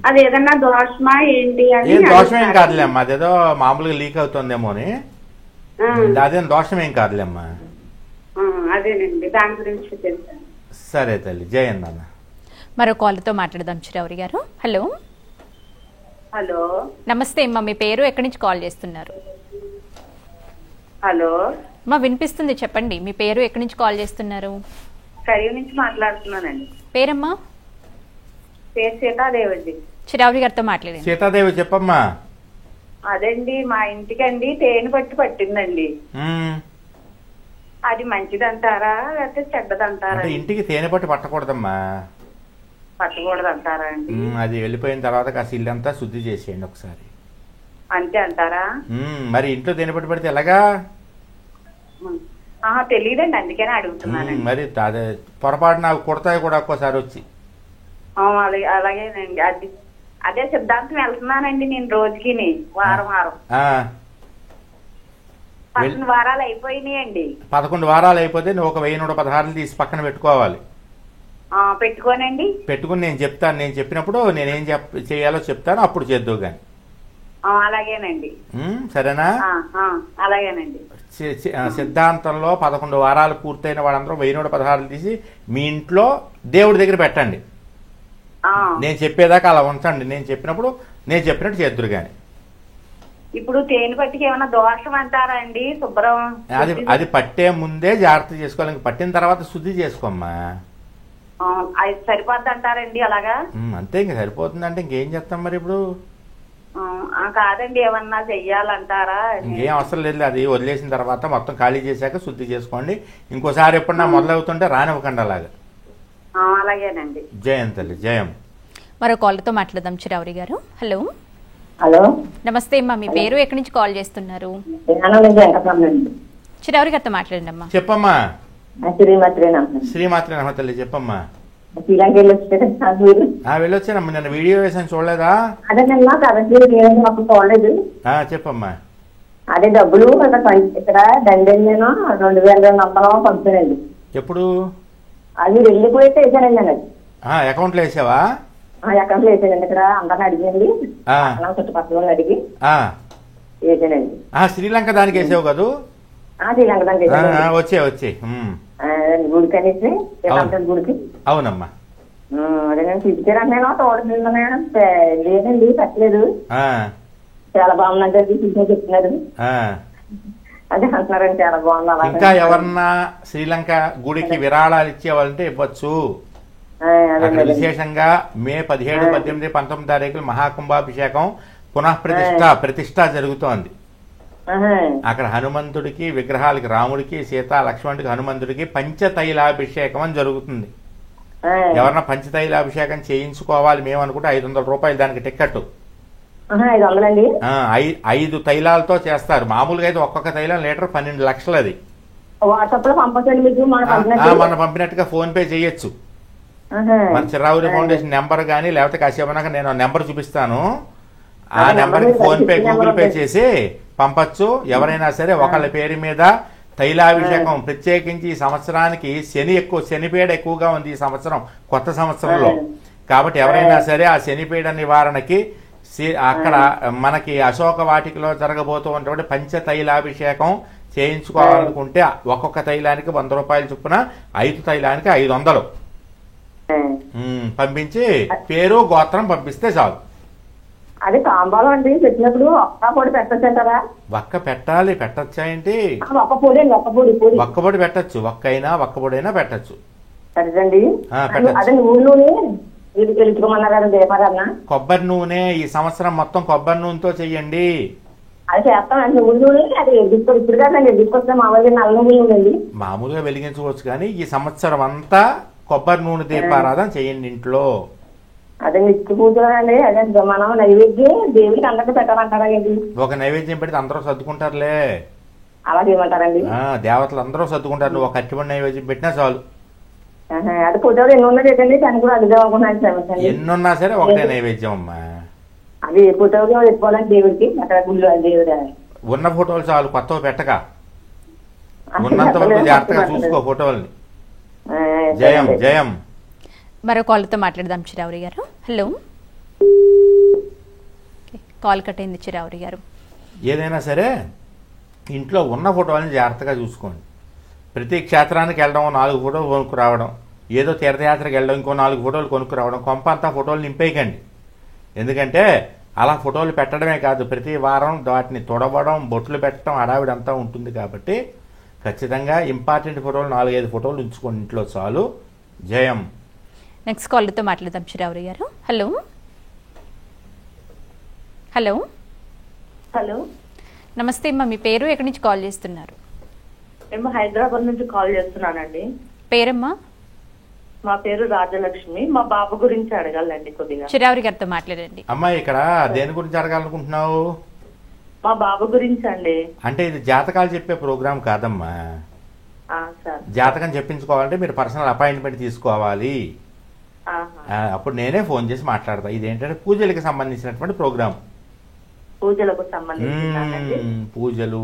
అది ఏదన్నా దోషమా ఏంటి అని. దోషమేం కాదులేమ్మా, అదేదో మామూలుగా లీక్ అవుతుందేమో అని. అదేం దోషమేం కాదులేమ్మా. అదేనండి, దాని గురించి తెలుసాను. సరే తల్లి, జయన్ నాన్న. మరో కాల్తో మాట్లాడదాం చిరావరి గారు. హలో. హలో, నమస్తే అమ్మా, మీ పేరు ఎక్కడి నుంచి కాల్ చేస్తున్నారు? హలో అమ్మా, వినిపిస్తుంది, చెప్పండి, మీ పేరు ఎక్కడి నుంచి కాల్ చేస్తున్నారు? కరీం నుంచి మాట్లాడుతున్నానండి. పేరమ్మా? పేరు సీతాదేవి. చిరావరి గారితో మాట్లాడండి. సీతాదేవి, చెప్పమ్మా. అదండి, మా ఇంటికండి తేనె పట్టిందండి. అది మంచిదంటారా లేకపోతే చెడ్డదంటారా? ఇంటికి తేనె పట్టు పట్టకూడదమ్మా. పట్టకూడదంటారా అండి? అది వెళ్ళిపోయిన తర్వాత కాస్త ఇల్లంతా శుద్ధి చేసేయండి ఒకసారి. అంతే అంటారా? మరి ఇంట్లో తేనె పట్టు పడితే ఎలాగా? తెలియదండి, అందుకనే అడుగుతున్నాను. మరి అదే పొరపాటు నాకు కుడతాయి కూడా ఒక్కోసారి వచ్చి. అలాగేనండి. అదే సిద్ధాంతం వెళ్తున్నానండి నేను రోజుకి వారం 11 వారాలు అయిపోయినాయండి. 11 వారాలు అయిపోతే నువ్వు ఒక 1116 తీసి పక్కన పెట్టుకోవాలి. పెట్టుకోనండి. పెట్టుకుని నేను చెప్తాను, నేను చెప్పినప్పుడు నేనేం చేయాలో చెప్తాను, అప్పుడు చేద్దావు గాని. అలాగేనండి. సరేనా? అలాగేనండి. సిద్ధాంతంలో 11 వారాలు పూర్తయిన వాళ్ళందరూ 1116 తీసి మీ ఇంట్లో దేవుడి దగ్గర పెట్టండి. నేను చెప్పేదాకా అలా ఉంచండి, నేను చెప్పినప్పుడు నేను చెప్పినట్టు చేద్దురు గాని. ఇప్పుడు తేనె పట్టికి ఏమైనా దోషం అంటారా అండి? శుభ్రం అది పట్టే ముందే జాగ్రత్త చేసుకోవాలి, పట్టిన తర్వాత శుద్ధి చేసుకోమ్మా. సరిపోద్ది అంటారండి అలాగా? అంతే, ఇంక సరిపోతుందంటే ఇంకేం చేస్తాం మరి ఇప్పుడు. కాదండి, ఏమన్నా చెయ్యాలంటారా? ఇంకేం అవసరం లేదు, అది వదిలేసిన తర్వాత మొత్తం ఖాళీ చేశాక శుద్ధి చేసుకోండి. ఇంకోసారి ఎప్పుడన్నా మొదలవుతుంటే రానివ్వకండి అలాగా. అలాగేనండి. జయం తల్లి, జయం. మరో కాల్తో మాట్లాడదాం చిరావరి గారు. హలో. హలో నమస్తే అమ్మా, మీ పేరు ఎక్కడి నుంచి కాల్ చేస్తున్నారు? చిరావరి గారితో మాట్లాడండి అమ్మా. చెప్పమ్మా. శ్రీమాత్రేనమ్మ. శ్రీమాత్రేనమ్మ తల్లి చెప్పమ్మా. శ్రీలంక వెళ్ళొచ్చానమ్మా, నిన్న వీడియో వేసాను చూడలేదా? అదే మాకు చూడలేదు. చెప్పమ్మా. అదే డబ్బులు ఇక్కడ దండేను 2200 పంపానండి. ఎప్పుడు? అది వెళ్ళిపోయితే వేసానండి నేను. అకౌంట్లో వేసావా? అకౌంట్లో వేసానండి. ఇక్కడ అందరిని అడిగండి, చుట్టుపక్కల అడిగి వేసానండి. శ్రీలంక దానికి వేసావు కదూ? శ్రీలంక దానికి వచ్చే గుడికి అనేసి గుడికి. అవునమ్మా. అదే నేను చూపించారంటున్నాను, తోడుతుందా మేడం? లేదండి పెట్టలేదు. చాలా బాగుందంటే చెప్తున్నారు. అదే అంటున్నారండి, చాలా బాగుంది. ఇంకా ఎవరన్నా శ్రీలంక గుడికి విరాళాలు ఇచ్చేవాళ్ళంటే ఇవ్వచ్చు. అక్కడ విశేషంగా మే 17, 18, 19 తారీఖులు మహాకుంభాభిషేకం ప్రతిష్ట జరుగుతోంది. అక్కడ హనుమంతుడికి విగ్రహాలకి, రాముడికి, సీతా లక్ష్మణుడికి, హనుమంతుడికి పంచతైలాభిషేకం అని జరుగుతుంది. ఎవరన్నా పంచతైలాభిషేకం చేయించుకోవాలి మేము అనుకుంటే 500 రూపాయలు దానికి టికెట్. 5 తైలాలతో చేస్తారు. మామూలుగా అయితే ఒక్కొక్క తైలం లీటర్ 12 లక్షలు. అది మన పంపినట్టుగా ఫోన్ పే చేయొచ్చు. మన చిరావురి ఫౌండేషన్ నెంబర్ గానీ లేకపోతే కాసేపన్నాక నేను నెంబర్ చూపిస్తాను. ఆ నెంబర్కి ఫోన్ పే, గూగుల్ పే చేసి పంపచ్చు. ఎవరైనా సరే ఒకళ్ళ పేరు మీద తైలాభిషేకం. ప్రత్యేకించి ఈ సంవత్సరానికి శనిపీడ ఎక్కువగా ఉంది ఈ సంవత్సరం, కొత్త సంవత్సరంలో. కాబట్టి ఎవరైనా సరే ఆ శనిపీడ నివారణకి అక్కడ మనకి అశోక వాటికలో జరగబోతున్నటువంటి పంచతైలాభిషేకం చేయించుకోవాలనుకుంటే ఒక్కొక్క తైలానికి 100 రూపాయలు చొప్పున, 5 తైలానికి 500 పంపించి పేరు గోత్రం పంపిస్తే చాలు. అది తాంబాలం అండి. పెట్టినప్పుడు ఒక్క పొడి పెట్టచ్చంటారా? ఒక్క పెట్టాలి. పెట్టచ్చా ఏంటి? ఒక్క పొడి పెట్టచ్చు. ఒక్కైనా ఒక్క పొడి అయినా పెట్టచ్చు. సరేండి. అదే ఊళ్ళోనే కొబ్బరి నూనె ఈ సంవత్సరం మొత్తం కొబ్బరి నూనెతో చెయ్యండి. అది చేస్తామండి. ఊళ్ళోనే అది ఇప్పుడు కాదండి, తీసుకొస్తే మామూలుగా నల్ల నూనె మామూలుగా వెలిగించుకోవచ్చు, కానీ ఈ సంవత్సరం అంతా కొబ్బరి నూనె దీపారాధన చేయండి ఇంట్లో. అదే నిత్య పూజలు అండి. అదే మనం నైవేద్యం దేవుడికి అందరికీ పెట్టాలంటారా ఏంటి? ఒక నైవేద్యం పెడితే అందరూ సర్దుకుంటారులే. అలా చేయమంటారండి? దేవతలు అందరూ సర్దుకుంటారు. నువ్వు ఒక అట్టిపడి నైవేద్యం పెట్టినా చాలు. అది ఫోటోలు ఎన్నున్నా చెప్పండి, దాన్ని కూడా అడుగుదాం అనుకున్నాను. ఎన్నున్నా సరే ఒకటే నైవేద్యం అమ్మా. అది ఫోటోలు పెట్టుకోవాలని దేవుడికి అక్కడ గుళ్ళు దేవుడు. ఉన్న ఫోటోలు చాలు, కొత్తవి పెట్టక. ఉన్నంత వరకు జాగ్రత్తగా చూసుకో ఫోటోల్ని. జయం జయం. మరో కాల్తో మాట్లాడదాం చిరావరి గారు. హలో, కాల్ కట్ అయింది చిరావరి గారు. ఏదైనా సరే ఇంట్లో ఉన్న ఫోటోలని జాగ్రత్తగా చూసుకోండి. ప్రతి క్షేత్రానికి వెళ్ళడం 4 ఫోటోలు కొనుక్కు రావడం, ఏదో తీర్థయాత్రకు వెళ్ళడం ఇంకో 4 ఫోటోలు కొనుక్కు రావడం, కొంప అంతా ఫోటోలు నింపేయకండి. ఎందుకంటే అలా ఫోటోలు పెట్టడమే కాదు, ప్రతి వారం వాటిని తొడవడం, బొట్లు పెట్టడం హడావిడంతా ఉంటుంది. కాబట్టి ఖచ్చితంగా ఇంపార్టెంట్ ఫోటోలు 4-5 ఫోటోలు ఉంచుకోండి ఇంట్లో చాలు. జయం. నెక్స్ట్ కాల్తో మాట్లాడదాం చిరావరి గారు. హలో హలో హలో నమస్తే అమ్మా, మీ పేరు ఎక్కడి నుంచి కాల్ చేస్తున్నారు? మేము హైదరాబాద్ నుంచి కాల్ చేస్తున్నానండి. పేరమ్మా? మా పేరు రాజలక్ష్మి. మా బాబు గురించి అడగాలండి కొద్దిగా. చిరావరి గారితో మాట్లాడండి. అమ్మా, ఇక్కడ దేని గురించి అడగాలనుకుంటున్నావు? మా బాబు గురించి అండి. అంటే ఇది జాతకాలు చెప్పే ప్రోగ్రాం కాదమ్మా. జాతకం చెప్పించుకోవాలంటే మీరు పర్సనల్ అపాయింట్మెంట్ తీసుకోవాలి. అప్పుడు నేనే ఫోన్ చేసి మాట్లాడతా. ఇదేంటంటే పూజలకు సంబంధించినటువంటి ప్రోగ్రాం. పూజలకు సంబంధించి పూజలు,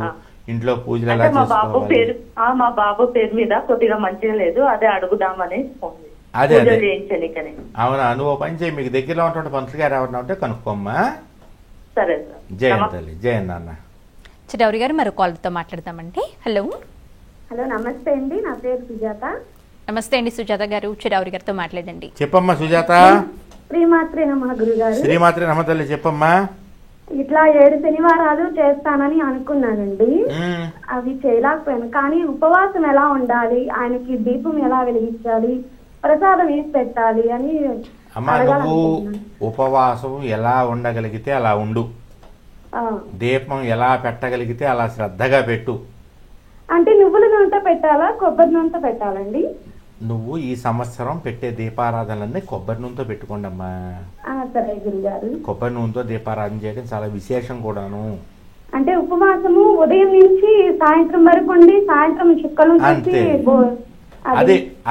ఇంట్లో పూజలు ఎలా చేసుకోవాలి. మా బాబు పేరు మీద కొద్దిగా మంచిగా లేదు, అదే అడుగుదామని ఫోన్. అదే అవునా? నువ్వు పని చేయి, మీకు దగ్గరలో ఉన్నటువంటి పంతులు గారు ఎవరైనా ఉంటే కనుక్కోమ్మా. సరే సార్. జయం తల్లి, జయం నాన్న. చిరావరి గారు మరో కాల్తో మాట్లాడదామండి. హలో హలో, నమస్తే అండి. నా పేరు సుజాత. నమస్తే అండి సుజాత గారు, చిరావరి గారితో మాట్లాడండి. చెప్పమ్మా సుజాత. శ్రీమాత్రే నమః గురుగారు. శ్రీమాత్రే నమః తల్లి, చెప్పమ్మా. ఇట్లా 7 శనివారాలు చేస్తానని అనుకున్నానండి, అవి చేయలేకపోయాను. కానీ ఉపవాసం ఎలా ఉండాలి, ఆయనకి దీపం ఎలా వెలిగించాలి, ప్రసాదం వేసి పెట్టాలి అని. అమ్మా, నువ్వు ఉపవాసం ఎలా ఉండగలిగితే అలా ఉండు, దీపం ఎలా పెట్టగలిగితే అలా శ్రద్ధగా పెట్టు. అంటే నువ్వుల నూనెతో పెట్టాలా, కొబ్బరి నూనెతో పెట్టాలండి? నువ్వు ఈ సంవత్సరం పెట్టే దీపారాధనలన్నీ కొబ్బరి నూనెతో పెట్టుకోండి అమ్మా. సరే గురుగారు. కొబ్బరి నూనెతో దీపారాధన చేయడం చాలా విశేషం కూడాను. అంటే ఉపవాసము ఉదయం నుంచి సాయంత్రం వరకు ఉండి సాయంత్రం చుక్కలు అంతే.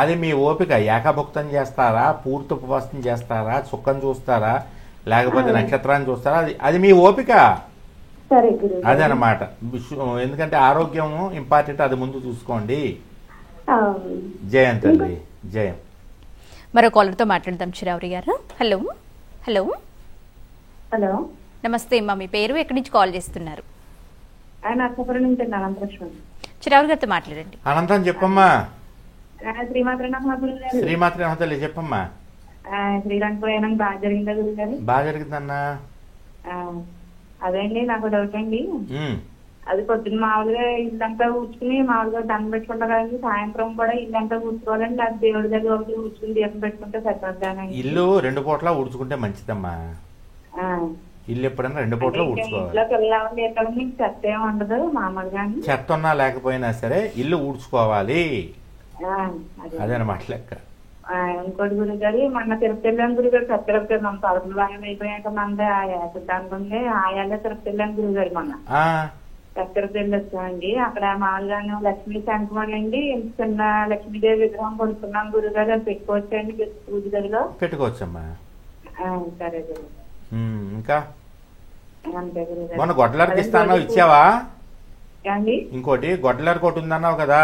అది మీ ఓపిక. ఏకభుక్తం చేస్తారా, పూర్తి ఉపవాసం చేస్తారా, చుక్కను చూస్తారా, లేకపోతే నక్షత్రాన్ని చూస్తారా, అది మీ ఓపిక. అదనమాట. ఎందుకంటే ఆరోగ్యం ఇంపార్టెంట్, అది ముందు చూసుకోండి. జయం తల్లి, జయం. మరో కాలర్తో మాట్లాడదాం చిరావరి గారు. హలో హలో హలో, నమస్తే అమ్మా, మీ పేరు ఎక్కడి నుంచి కాల్ చేస్తున్నారు? నర్సాపురం నుంచి అనంతలక్ష్మి. చిరావరి గారితో మాట్లాడండి. అనంతం చెప్పమ్మా. శ్రీమాత్ర తల్లి చెప్పమ్మా. శ్రీలంక ప్రయాణం బాగా జరిగిందా గురుగారు? బాగా జరిగిందన్నా. అదే అండి, నాకు డౌట్ అండి. అది పొద్దున్న మామూలుగా ఇల్లంతా కూర్చుని మామూలుగా దండం పెట్టుకుంటా కదండి, సాయంత్రం కూడా ఇల్లంతా కూర్చోవాలండి. అది దేవుడి దగ్గర ఒకటి కూర్చుని దీపం పెట్టుకుంటే సరిపోతానండి. ఇల్లు 2 పూట్ల ఊడ్చుకుంటే మంచిదమ్మా. ఇల్లు ఎప్పుడైనా 2 పూట్ల ఊడ్చుకోవాలి. చెత్త ఏమి ఉండదు మామూలుగా. చెత్త ఉన్నా లేకపోయినా సరే ఇల్లు ఊడ్చుకోవాలి. అదనమాట లెక్క. ఇంకోటి గురుగారు, మొన్న తిరుపతి వెళ్ళాను గురుగారు. తిరుపతి వెళ్ళాం, తలుపులు బాగా అయిపోయాక మంది సిద్ధాంతం ఆయాలే తిరుపతి వెళ్ళాను గురుగారు. మొన్న తిరుపతి వెళ్ళి వచ్చామండి. అక్కడ మామూలుగా లక్ష్మీ శంఖమణి అండి, చిన్న లక్ష్మీదేవి విగ్రహం కొనుక్కున్నాం గురుగారు. అది పెట్టుకోవచ్చండి పూజ గదిలో? పెట్టుకోవచ్చమ్మా. సరే గురు. ఇంకా అంతే గురుగారు. మొన్న గొడ్లకి ఇస్తానో ఇచ్చావా? అండి ఇంకోటి గొడ్లకి ఒకటి ఉందన్నావు కదా,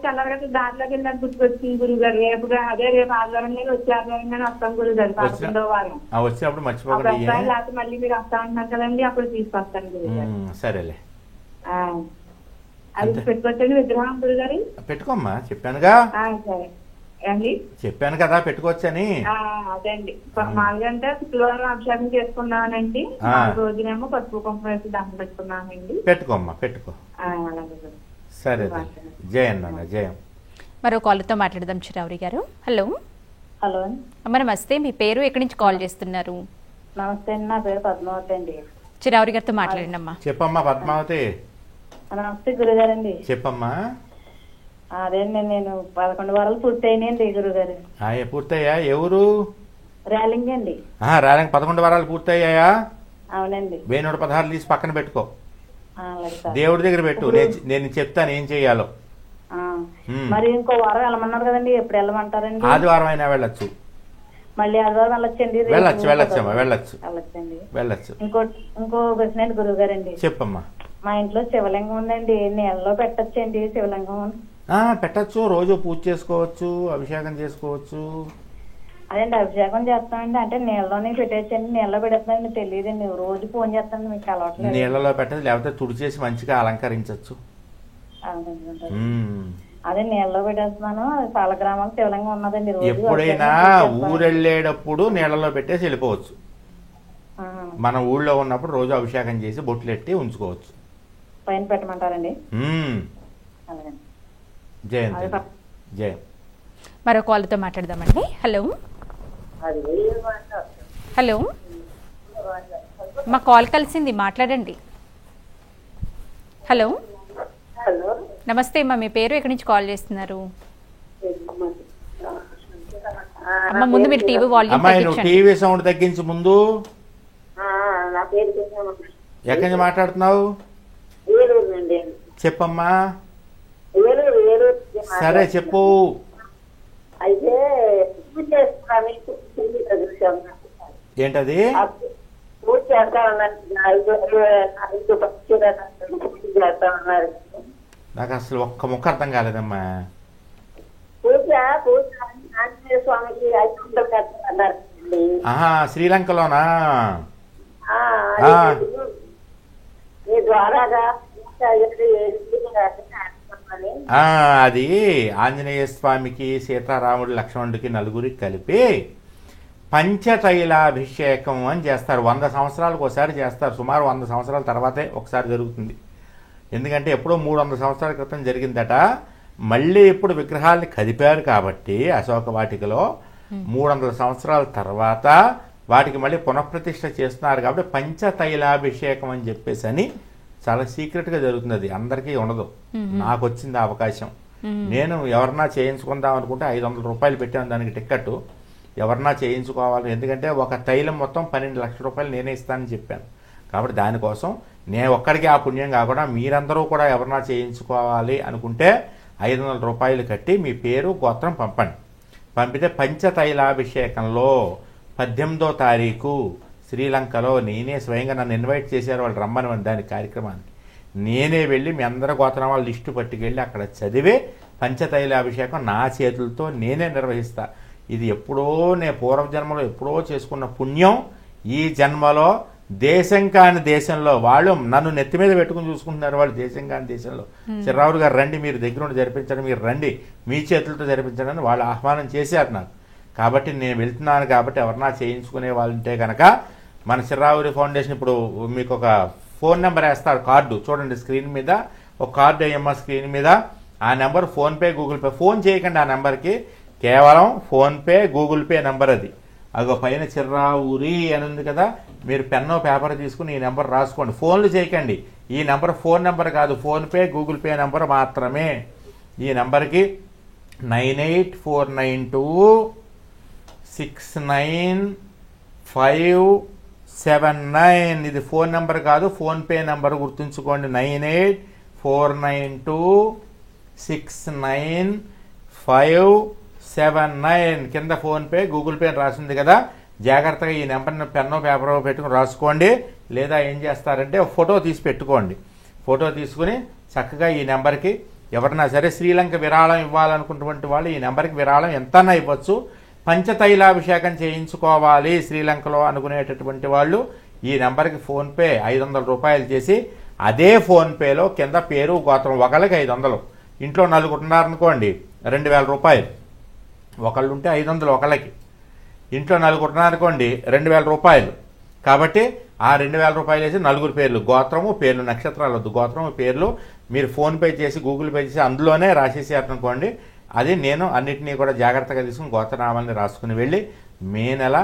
చల్లగా దాంట్లోకి వెళ్ళాక గుర్తుకొచ్చింది గురుగారు. రేపు అదే రేపు ఆదివారం మీద వచ్చే ఆదివారం కానీ వస్తాం గురుగారు. 11వ వారం వచ్చినప్పుడు మర్చిపోకండి. లేకపోతే మళ్ళీ మీరు వస్తా ఉంటున్నారు కదండి, అప్పుడు తీసుకొస్తాను గురుగారు. సరేలే. అది పెట్టుకోవచ్చండి విగ్రహం గురుగారు? పెట్టుకోమ్మా, చెప్పానుగా. సరే అండి, చెప్పాను కదా పెట్టుకోవచ్చని. అదే అండి, మామూలుగా అంటే శుక్రవారం అభిషేకం చేసుకున్నానండి. రోజునేమో పసుపు కుంకుమ వేసి దండం పెట్టుకున్నానండి. పెట్టుకోమ్మా, పెట్టుకో. అలాగే. సరే, జయం నాన్న, జయం. మరో కాలర్తో మాట్లాడదాం చిరావరి గారు. హలో హలో అమ్మ, నమస్తే. మీ పేరు ఎక్కడి నుంచి కాల్ చేస్తున్నారు? నమస్తే అండి, నా పేరు పద్మావతి అండి. చిరావరి గారితో మాట్లాడండి అమ్మా. చెప్పమ్మా పద్మావతి. నమస్తే గురుగారండి. చెప్పమ్మా. అదేండి, నేను 11 వారాలు పూర్తయినాయండి గురుగారు. పూర్తయ్యా? ఎవరు? ర్యాలింగ్ అండి. ర్యాలింగ్ 11 వారాలు పూర్తయ్యాయా? అవునండి. 1116 తీసి పక్కన పెట్టుకో, దేవుడి దగ్గర పెట్టు. నేను చెప్తాను ఏం చెయ్యాలో. మరి ఇంకో వారం వెళ్ళమన్నారు కదండి, ఎప్పుడు వెళ్ళమంటారండి? ఆదివారం అయినా వెళ్ళొచ్చు. మళ్ళీ ఆదివారం వెళ్ళొచ్చండి? వెళ్ళొచ్చు. ఇంకో ప్రశ్న అండి గురుగారండి. చెప్పమ్మా. మా ఇంట్లో శివలింగం ఉందండి, నీళ్ళలో పెట్టచ్చండి శివలింగం? పెట్టచ్చు, రోజు పూజ చేసుకోవచ్చు, అభిషేకం చేసుకోవచ్చు. అదేండి, అభిషేకం చేస్తామండి. అంటే నీళ్ళలోనే పెట్టేచ్చండి? నీళ్ళలో పెడతానండి, తెలియదండి. రోజు ఫోన్ చేస్తాను, మీకు అలవాటు. నీళ్ళలో పెట్టదు, లేకపోతే తుడిచేసి మంచిగా అలంకరించచ్చు. అదే నీళ్ళలో పెట్టేస్తున్నాను. చాలా గ్రామాలు శివలింగం ఉన్నదండి. ఎప్పుడైనా ఊరెళ్ళేటప్పుడు నీళ్ళలో పెట్టేసి వెళ్ళిపోవచ్చు. మన ఊళ్ళో ఉన్నప్పుడు రోజు అభిషేకం చేసి బొట్లు ఎట్టి ఉంచుకోవచ్చు. పైన పెట్టమంటారండి? జయం జయం. మరో కాల్తో మాట్లాడదామండి. హలో హలో, మా కాల్ కలిసింది, మాట్లాడండి. హలో నమస్తే అమ్మా, మీ పేరు ఎక్కడి నుంచి కాల్ చేస్తున్నారు? అమ్మ, ముందు మీరు టీవీ వాల్యూమ్ తగ్గించండి. టీవీ సౌండ్ తగ్గించు ముందు. ఎక్కడి నుంచి మాట్లాడుతున్నావు? చెప్పమ్మా. సరే చెప్పు. ఏంటది? నాకు అసలు ఒక్క ముక్క అర్థం కాలేదమ్మా. శ్రీలంకలోనా? అది ఆంజనేయ స్వామికి, సీతారాముడు, లక్ష్మణుడికి, నలుగురికి కలిపి పంచతైలాభిషేకం అని చేస్తారు. 100 సంవత్సరాలకు ఒకసారి చేస్తారు. సుమారు 100 సంవత్సరాల తర్వాతే ఒకసారి జరుగుతుంది. ఎందుకంటే ఎప్పుడో 300 సంవత్సరాల క్రితం జరిగిందట. మళ్ళీ ఇప్పుడు విగ్రహాల్ని కదిపారు కాబట్టి అశోక వాటికలో 300 సంవత్సరాల తర్వాత వాటికి మళ్ళీ పునఃప్రతిష్ఠ చేస్తున్నారు కాబట్టి పంచతైలాభిషేకం అని చెప్పేసి అని చాలా సీక్రెట్గా జరుగుతుంది. అది అందరికీ ఉండదు, నాకు వచ్చింది అవకాశం. నేను ఎవరన్నా చేయించుకుందాం అనుకుంటే 500 రూపాయలు పెట్టాను దానికి టికెట్. ఎవరన్నా చేయించుకోవాలి, ఎందుకంటే ఒక తైలం మొత్తం 12 లక్షల రూపాయలు నేనే ఇస్తానని చెప్పాను. కాబట్టి దానికోసం నేను ఒక్కడికి ఆ పుణ్యం కాకుండా మీరందరూ కూడా ఎవరన్నా చేయించుకోవాలి అనుకుంటే 500 రూపాయలు కట్టి మీ పేరు గోత్రం పంపండి. పంపితే పంచతైలాభిషేకంలో 18వ తారీఖు శ్రీలంకలో నేనే స్వయంగా నన్ను ఇన్వైట్ చేశారు, వాళ్ళు రమ్మని దాని కార్యక్రమానికి నేనే వెళ్ళి మీ అందరి గోత్రం వాళ్ళ లిస్టు పట్టుకెళ్ళి అక్కడ చదివే పంచతైలాభిషేకం నా చేతులతో నేనే నిర్వహిస్తా. ఇది ఎప్పుడో నేను పూర్వజన్మలో ఎప్పుడో చేసుకున్న పుణ్యం. ఈ జన్మలో దేశం కాని దేశంలో వాళ్ళు నన్ను నెత్తి మీద పెట్టుకుని చూసుకుంటున్నారు. వాళ్ళు దేశం కాని దేశంలో చిర్రావురు గారు రండి, మీరు దగ్గర ఉండి జరిపించండి, మీరు రండి మీ చేతులతో జరిపించండి అని వాళ్ళు ఆహ్వానం చేశారు నాకు. కాబట్టి నేను వెళ్తున్నాను. కాబట్టి ఎవరన్నా చేయించుకునే వాళ్ళంటే కనుక మన చిర్రావురి ఫౌండేషన్ ఇప్పుడు మీకు ఒక ఫోన్ నెంబర్ వేస్తారు, కార్డు చూడండి స్క్రీన్ మీద ఒక కార్డు వేయమ్మా స్క్రీన్ మీద. ఆ number PhonePe Google pay, phone చేయకండి ఆ నెంబర్కి, కేవలం ఫోన్పే గూగుల్ పే నెంబర్ అది. అగో పైన చిర్రావురి అని ఉంది కదా, మీరు పెన్నో పేపర్ తీసుకుని ఈ నెంబర్ రాసుకోండి. ఫోన్లు చేయకండి, ఈ నెంబర్ ఫోన్ నెంబర్ కాదు, ఫోన్పే గూగుల్ పే నెంబర్ మాత్రమే. ఈ నెంబర్కి 9849269579 ఇది ఫోన్ నెంబర్ కాదు, ఫోన్పే నెంబర్ గుర్తుంచుకోండి. 9849269579 కింద ఫోన్పే గూగుల్ పే రాసింది కదా, జాగ్రత్తగా ఈ నెంబర్ని పెన్నో పేపర్ పెట్టుకుని రాసుకోండి. లేదా ఏం చేస్తారంటే ఫోటో తీసి పెట్టుకోండి. ఫోటో తీసుకుని చక్కగా ఈ నెంబర్కి ఎవరన్నా సరే శ్రీలంక విరాళం ఇవ్వాలనుకున్నటువంటి వాళ్ళు ఈ నెంబర్కి విరాళం ఎంతన్నా ఇవ్వచ్చు. పంచతైలాభిషేకం చేయించుకోవాలి శ్రీలంకలో అనుకునేటటువంటి వాళ్ళు ఈ నెంబర్కి ఫోన్పే 500 రూపాయలు చేసి అదే ఫోన్పేలో కింద పేరు గోత్రం ఒకళ్ళకి 500, ఇంట్లో నలుగురు ఉన్నారనుకోండి 2000 రూపాయలు, ఒకళ్ళుంటే 500 ఒకళ్ళకి, ఇంట్లో నలుగురు ఉన్నారనుకోండి 2000 రూపాయలు. కాబట్టి ఆ 2000 రూపాయలు వేసి నలుగురు పేర్లు, గోత్రము పేర్లు, నక్షత్రాలు వద్దు, గోత్రము పేర్లు మీరు ఫోన్పే చేసి గూగుల్ పే చేసి అందులోనే రాసేసారనుకోండి. అది నేను అన్నిటినీ కూడా జాగ్రత్తగా తీసుకుని గోత్రనామాలని రాసుకుని వెళ్ళి మే నెల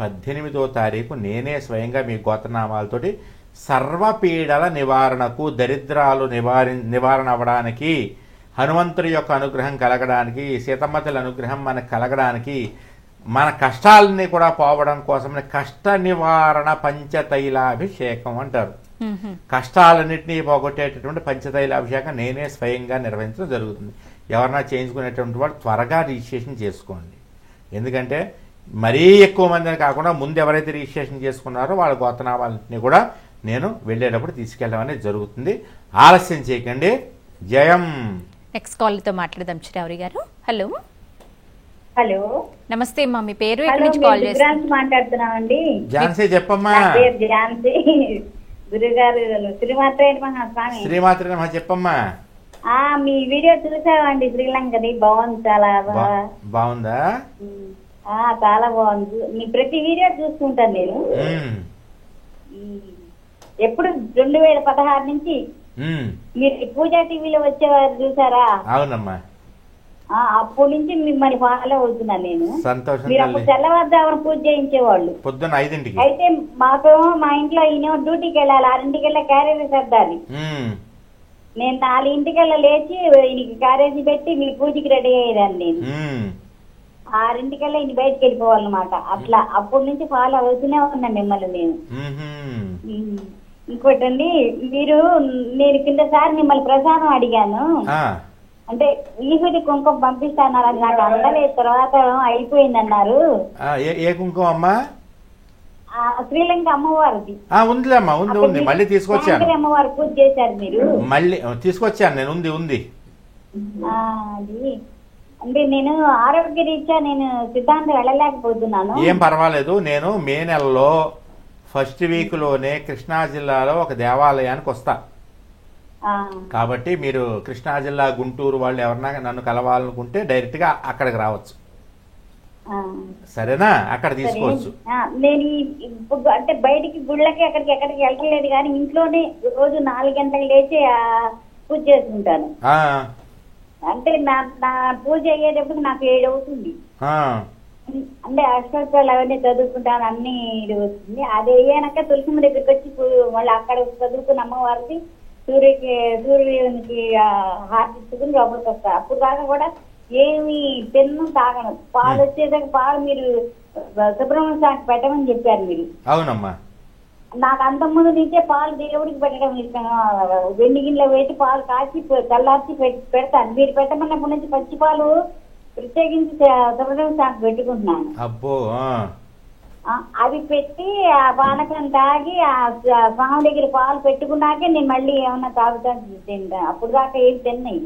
18వ తారీఖు నేనే స్వయంగా మీ గోత్రనామాలతోటి సర్వపీడల నివారణకు, దరిద్రాలు నివారణ అవ్వడానికి, హనుమంతుడి యొక్క అనుగ్రహం కలగడానికి, సీతమ్మతల్లి అనుగ్రహం మనకు కలగడానికి, మన కష్టాలని కూడా పోవడం కోసమని కష్ట నివారణ పంచతైలాభిషేకం అంటారు. కష్టాలన్నింటినీ పోగొట్టేటటువంటి పంచతైలాభిషేకం నేనే స్వయంగా నిర్వహించడం జరుగుతుంది. ఎవరన్నా చేయించుకునేటువంటి వాళ్ళు త్వరగా రిజిస్ట్రేషన్ చేసుకోండి. ఎందుకంటే మరీ ఎక్కువ మందిని కాకుండా ముందు ఎవరైతే రిజిస్ట్రేషన్ చేసుకున్నారో వాళ్ళ గోత్రనామాలన్నింటినీ కూడా నేను వెళ్ళేటప్పుడు తీసుకెళ్ళడం అనేది జరుగుతుంది. ఆలస్యం చేయకండి. జయం. నెక్స్ట్ కాల్తో మాట్లాడదాం చిరావురి గారు. హలో హలో నమస్తే అమ్మా, మీ పేరు ఎక్కడి నుంచి కాల్ చేస్తున్నారు? మాట్లాడుతున్నామండి. ఝాన్సీ చెప్పమ్మా. ఝాన్సీ గురుగారు శ్రీమాత్రే నమః స్వామి. శ్రీమాత్రే నమః చెప్పమ్మా. మీ వీడియో చూసామండి, శ్రీలంకది బాగుంది, చాలా బాగుందా? చాలా బాగుంది. మీ ప్రతి వీడియో చూసుకుంటాను నేను. ఎప్పుడు 2016 నుంచి మీరు పూజా టీవీలో వచ్చేవారు చూసారా? అవునమ్మా. అప్పటి నుంచి మిమ్మల్ని ఫాలో అవుతున్నాను నేను. సంతోషం. మీరు అప్పుడు తెల్లవారుజామున పూజ చేయించేవాళ్ళు పొద్దున్న 5ంటికి. అయితే మాకు మా ఇంట్లో ఈయన డ్యూటీకి వెళ్ళాలి, 6ంటికి వెళ్ళా క్యారేజీ సర్దాలి. నేను 4ంటికి లేచి ఈయనకి క్యారేజీ పెట్టి మీ పూజకి రెడీ అయ్యేదాన్ని. నేను 6ంటికల్లా ఈయన బయటకు వెళ్ళిపోవాలన్నమాట. అట్లా అప్పటి నుంచి ఫాలో అవుతూనే ఉన్నా మిమ్మల్ని నేను. ఇంకోటండి, మీరు నేను కిందసారి మిమ్మల్ని ప్రసాదం అడిగాను, అంటే ఈహుడి కుంకుమ పంపిస్తాన్నారు, అది నాకు అందలేదు, తర్వాత అయిపోయింది అన్నారు. ఏ కుంకుమ అమ్మా? శ్రీలంక అమ్మవారిది ఉందిలేమ్మా, ఉంది ఉంది, మళ్ళీ తీసుకొచ్చాను. అమ్మవారి పూజ చేశారు మీరు, మళ్ళీ తీసుకొచ్చాను నేను. ఉంది ఉంది. అది అంటే నేను ఆరోగ్య రీత్యా నేను సిద్ధాంతం వెళ్ళలేకపోతున్నాను. ఏం పర్వాలేదు. నేను మే నెలలో ఫస్ట్ వీక్ లోనే కృష్ణా జిల్లాలో ఒక దేవాలయానికి వస్తా. కాబట్టి మీరు కృష్ణా జిల్లా గుంటూరు వాళ్ళు ఎవరన్నా నన్ను కలవాలనుకుంటే డైరెక్ట్ గా అక్కడికి రావచ్చు. సరేనా? అక్కడ తీసుకోవచ్చు. నేను అంటే బయటికి గుళ్ళకి ఎక్కడికి వెళ్ళలేదు, కానీ ఇంట్లోనే రోజు 4 గంటలకు లేచి పూజ చేసుకుంటాను. అంటే నా పూజ అయ్యేటప్పుడు నాకు 7 అవుతుంది. అంటే అష్టోత్తరాలు అవన్నీ చదువుకుంటాను, అన్ని ఇది వస్తుంది. అది అయ్యాక తులసిమ్మ దగ్గరికి వచ్చి మళ్ళీ అక్కడ చదువుకున్న అమ్మవారికి సూర్యునికి హారతి ఇచ్చుకుని లోపలికి వస్తా. అప్పుడు దాకా కూడా ఏమి పెన్ను తాగను. పాలు వచ్చేదాకా పాలు మీరు సుబ్రహ్మణ్య స్వామికి పెట్టమని చెప్పారు మీరు. అవునమ్మా. నాకు అంత ముందు నుంచే పాలు దేవుడికి పెట్టడం ఇష్టం. వెండి గిన్నెలో పెట్టి పాలు కాచి చల్లార్చి పెడతాను. మీరు పెట్టమన్నప్పటి నుంచి పచ్చి పాలు ప్రత్యేకించి సుబ్రహ్మణ్య స్వామికి పెట్టుకుంటున్నాను. అబ్బో. అవి పెట్టి ఆ పానకం తాగి ఆ స్వామి దగ్గర పాలు పెట్టుకున్నాకే నేను మళ్ళీ ఏమన్నా తాగుతాను తింటాను. అప్పుడు దాకా ఏం తిన్నాయి.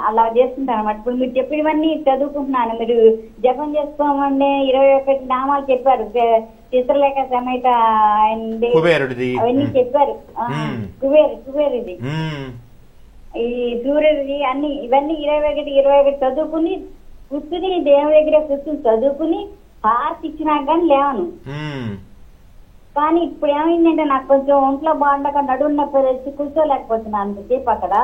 అలా చేస్తుంటాను అన్నమాట. ఇప్పుడు మీరు చెప్పినవన్నీ చదువుకుంటున్నాను. మీరు జపం చేసుకోమండి 21 నామాలు చెప్పారు. చిత్రలేఖ సమేత అవన్నీ చెప్పారు. కుబేరుది ఈ సూర్యుడిది అన్ని ఇవన్నీ 21 చదువుకుని కూర్చుని దేవుడి దగ్గర కూర్చుని చదువుకుని హారతి ఇచ్చినా కానీ లేవను. కానీ ఇప్పుడు ఏమైందంటే నాకు కొంచెం ఒంట్లో బాగుండక నడుము నొప్పి వచ్చి కూర్చోలేకపోతున్నాను అంతసేపు అక్కడ.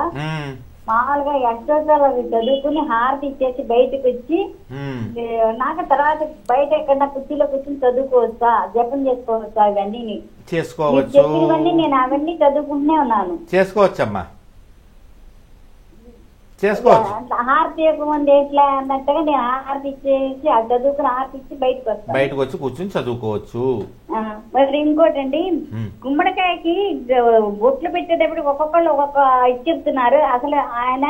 మామూలుగా అష్టోత్తరాలు అవి చదువుకుని హారతి ఇచ్చేసి బయటకు వచ్చి నాకు తర్వాత బయట ఎక్కడ కుర్చీలో కూర్చొని చదువుకోవచ్చా, జపం చేసుకోవచ్చా, ఇవన్నీ చెప్పినవన్నీ నేను అవన్నీ చదువుకుంటూనే ఉన్నాను. చేసుకోవచ్చమ్మా, హారతి ఇవ్వకముందు ఎట్లా అన్నట్టుగా నేను హారతి ఇచ్చేసి ఆ చదువుకుని హారతి ఇచ్చి బయటకు వచ్చి కూర్చొని చదువుకోవచ్చు. మరి ఇంకోటండి, గుమ్మడికాయకి బొట్లు పెట్టేటప్పుడు ఒక్కొక్కళ్ళు ఒక్కొక్క ఇది చెప్తున్నారు. అసలు ఆయన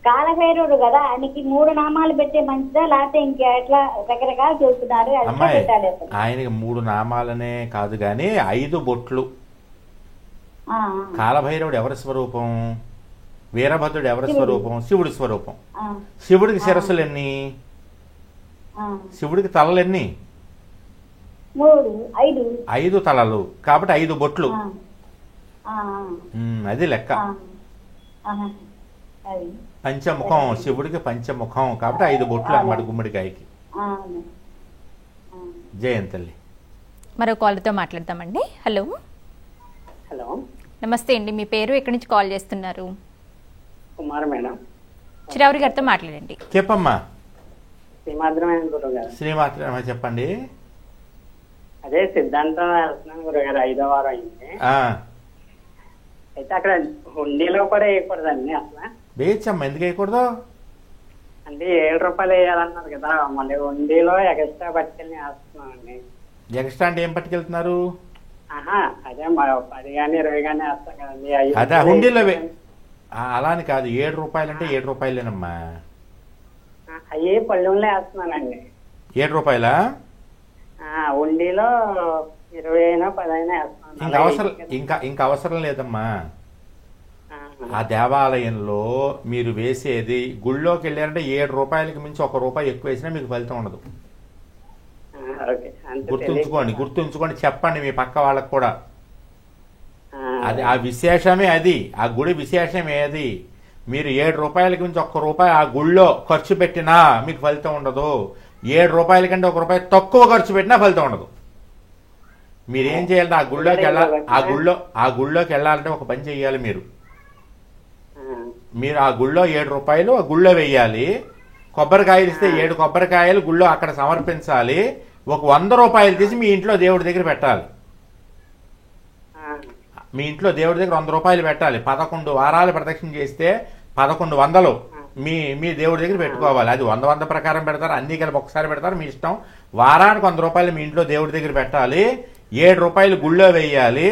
కాలభైరవుడు కదా, ఆయనకి 3 నామాలు పెట్టే మంచిదా లేకపోతే ఇంకా ఎట్లా రకరకాలు చెబుతున్నారు. ఆయనకి 3 నామాలనే కాదు గాని 5 బొట్లు. కాలభైరవుడు ఎవరి స్వరూపం? వీరభద్రుడు ఎవరి స్వరూపం? శివుడి స్వరూపం. శివుడికి శిరస్సులు ఎన్ని? శివుడికి తలలు ఎన్ని? 5 తలలు కాబట్టి 5 బొట్లు. అది లెక్క. పంచముఖం, శివుడికి పంచముఖం కాబట్టి 5 బొట్లు అన్నమాట గుమ్మడికాయకి. జయంతల్లి. మరో కాల్తో మాట్లాడతామండి. హలో. హలో, నమస్తే అండి. మీ పేరు, ఎక్కడి నుంచి కాల్ చేస్తున్నారు? కుమార్ మేడం. చిరావురి గారితో మాట్లాడండి. చెప్పమ్మా. శ్రీమాత్రమే చెప్పండి. అదే సిద్ధాంతం వెళ్తున్నాను గురుగారు, 5వ వారం అయింది. అయితే అక్కడ హుండీలో కూడా వేయకూడదండి అసలు? వేయచ్చమ్మా, ఎందుకు వేయకూడదు? అంటే 7 రూపాయలు వేయాలన్నారు కదా, మళ్ళీ హుండీలో ఎక్స్ట్రా పట్టుకెళ్ళి వేస్తున్నామండి. ఎక్స్ట్రా అంటే ఏం పట్టుకెళ్తున్నారు? అదే 10 కానీ 20 కానీ వేస్తాం కదండి. అదే హుండీలో అలా అని కాదు, 7 రూపాయలు అంటే 7 రూపాయలేనమ్మా. అయ్యే పళ్ళెంలో వేస్తున్నానండి. 7 రూపాయలా? ఉండిలో 20 అయినా 10 అయినా వేస్తున్నాను. ఇంకా అవసరం లేదమ్మా. ఆ దేవాలయంలో మీరు వేసేది, గుళ్ళోకి వెళ్ళారంటే 7 రూపాయలకి మించి 1 రూపాయి ఎక్కువ వేసినా మీకు ఫలితం ఉండదు. గుర్తుంచుకోండి, చెప్పండి మీ పక్క వాళ్ళకు కూడా. అది ఆ విశేషమే, అది ఆ గుడి విశేషమే. అది మీరు 7 రూపాయలకి మించి 1 రూపాయి ఆ గుళ్ళో ఖర్చు పెట్టినా మీకు ఫలితం ఉండదు. 7 రూపాయల కంటే 1 రూపాయి తక్కువ ఖర్చు పెట్టినా ఫలితం ఉండదు. మీరేం చేయాలంటే ఆ గుళ్ళోకి వెళ్ళాలంటే ఒక పని చెయ్యాలి. మీరు ఆ గుళ్ళో 7 రూపాయలు ఆ గుళ్ళో వెయ్యాలి. కొబ్బరికాయలు ఇస్తే 7 కొబ్బరికాయలు గుళ్ళో అక్కడ సమర్పించాలి. ఒక 100 రూపాయలు తీసి మీ ఇంట్లో దేవుడి దగ్గర పెట్టాలి. మీ ఇంట్లో దేవుడి దగ్గర 100 రూపాయలు పెట్టాలి. 11 వారాలు ప్రదక్షిణ చేస్తే 1100 మీ దేవుడి దగ్గర పెట్టుకోవాలి. అది 100 ప్రకారం పెడతారు, అన్ని కలిపి ఒకసారి పెడతారు, మీ ఇష్టం. వారానికి 100 రూపాయలు మీ ఇంట్లో దేవుడి దగ్గర పెట్టాలి. 7 రూపాయలు గుళ్ళో వేయాలి.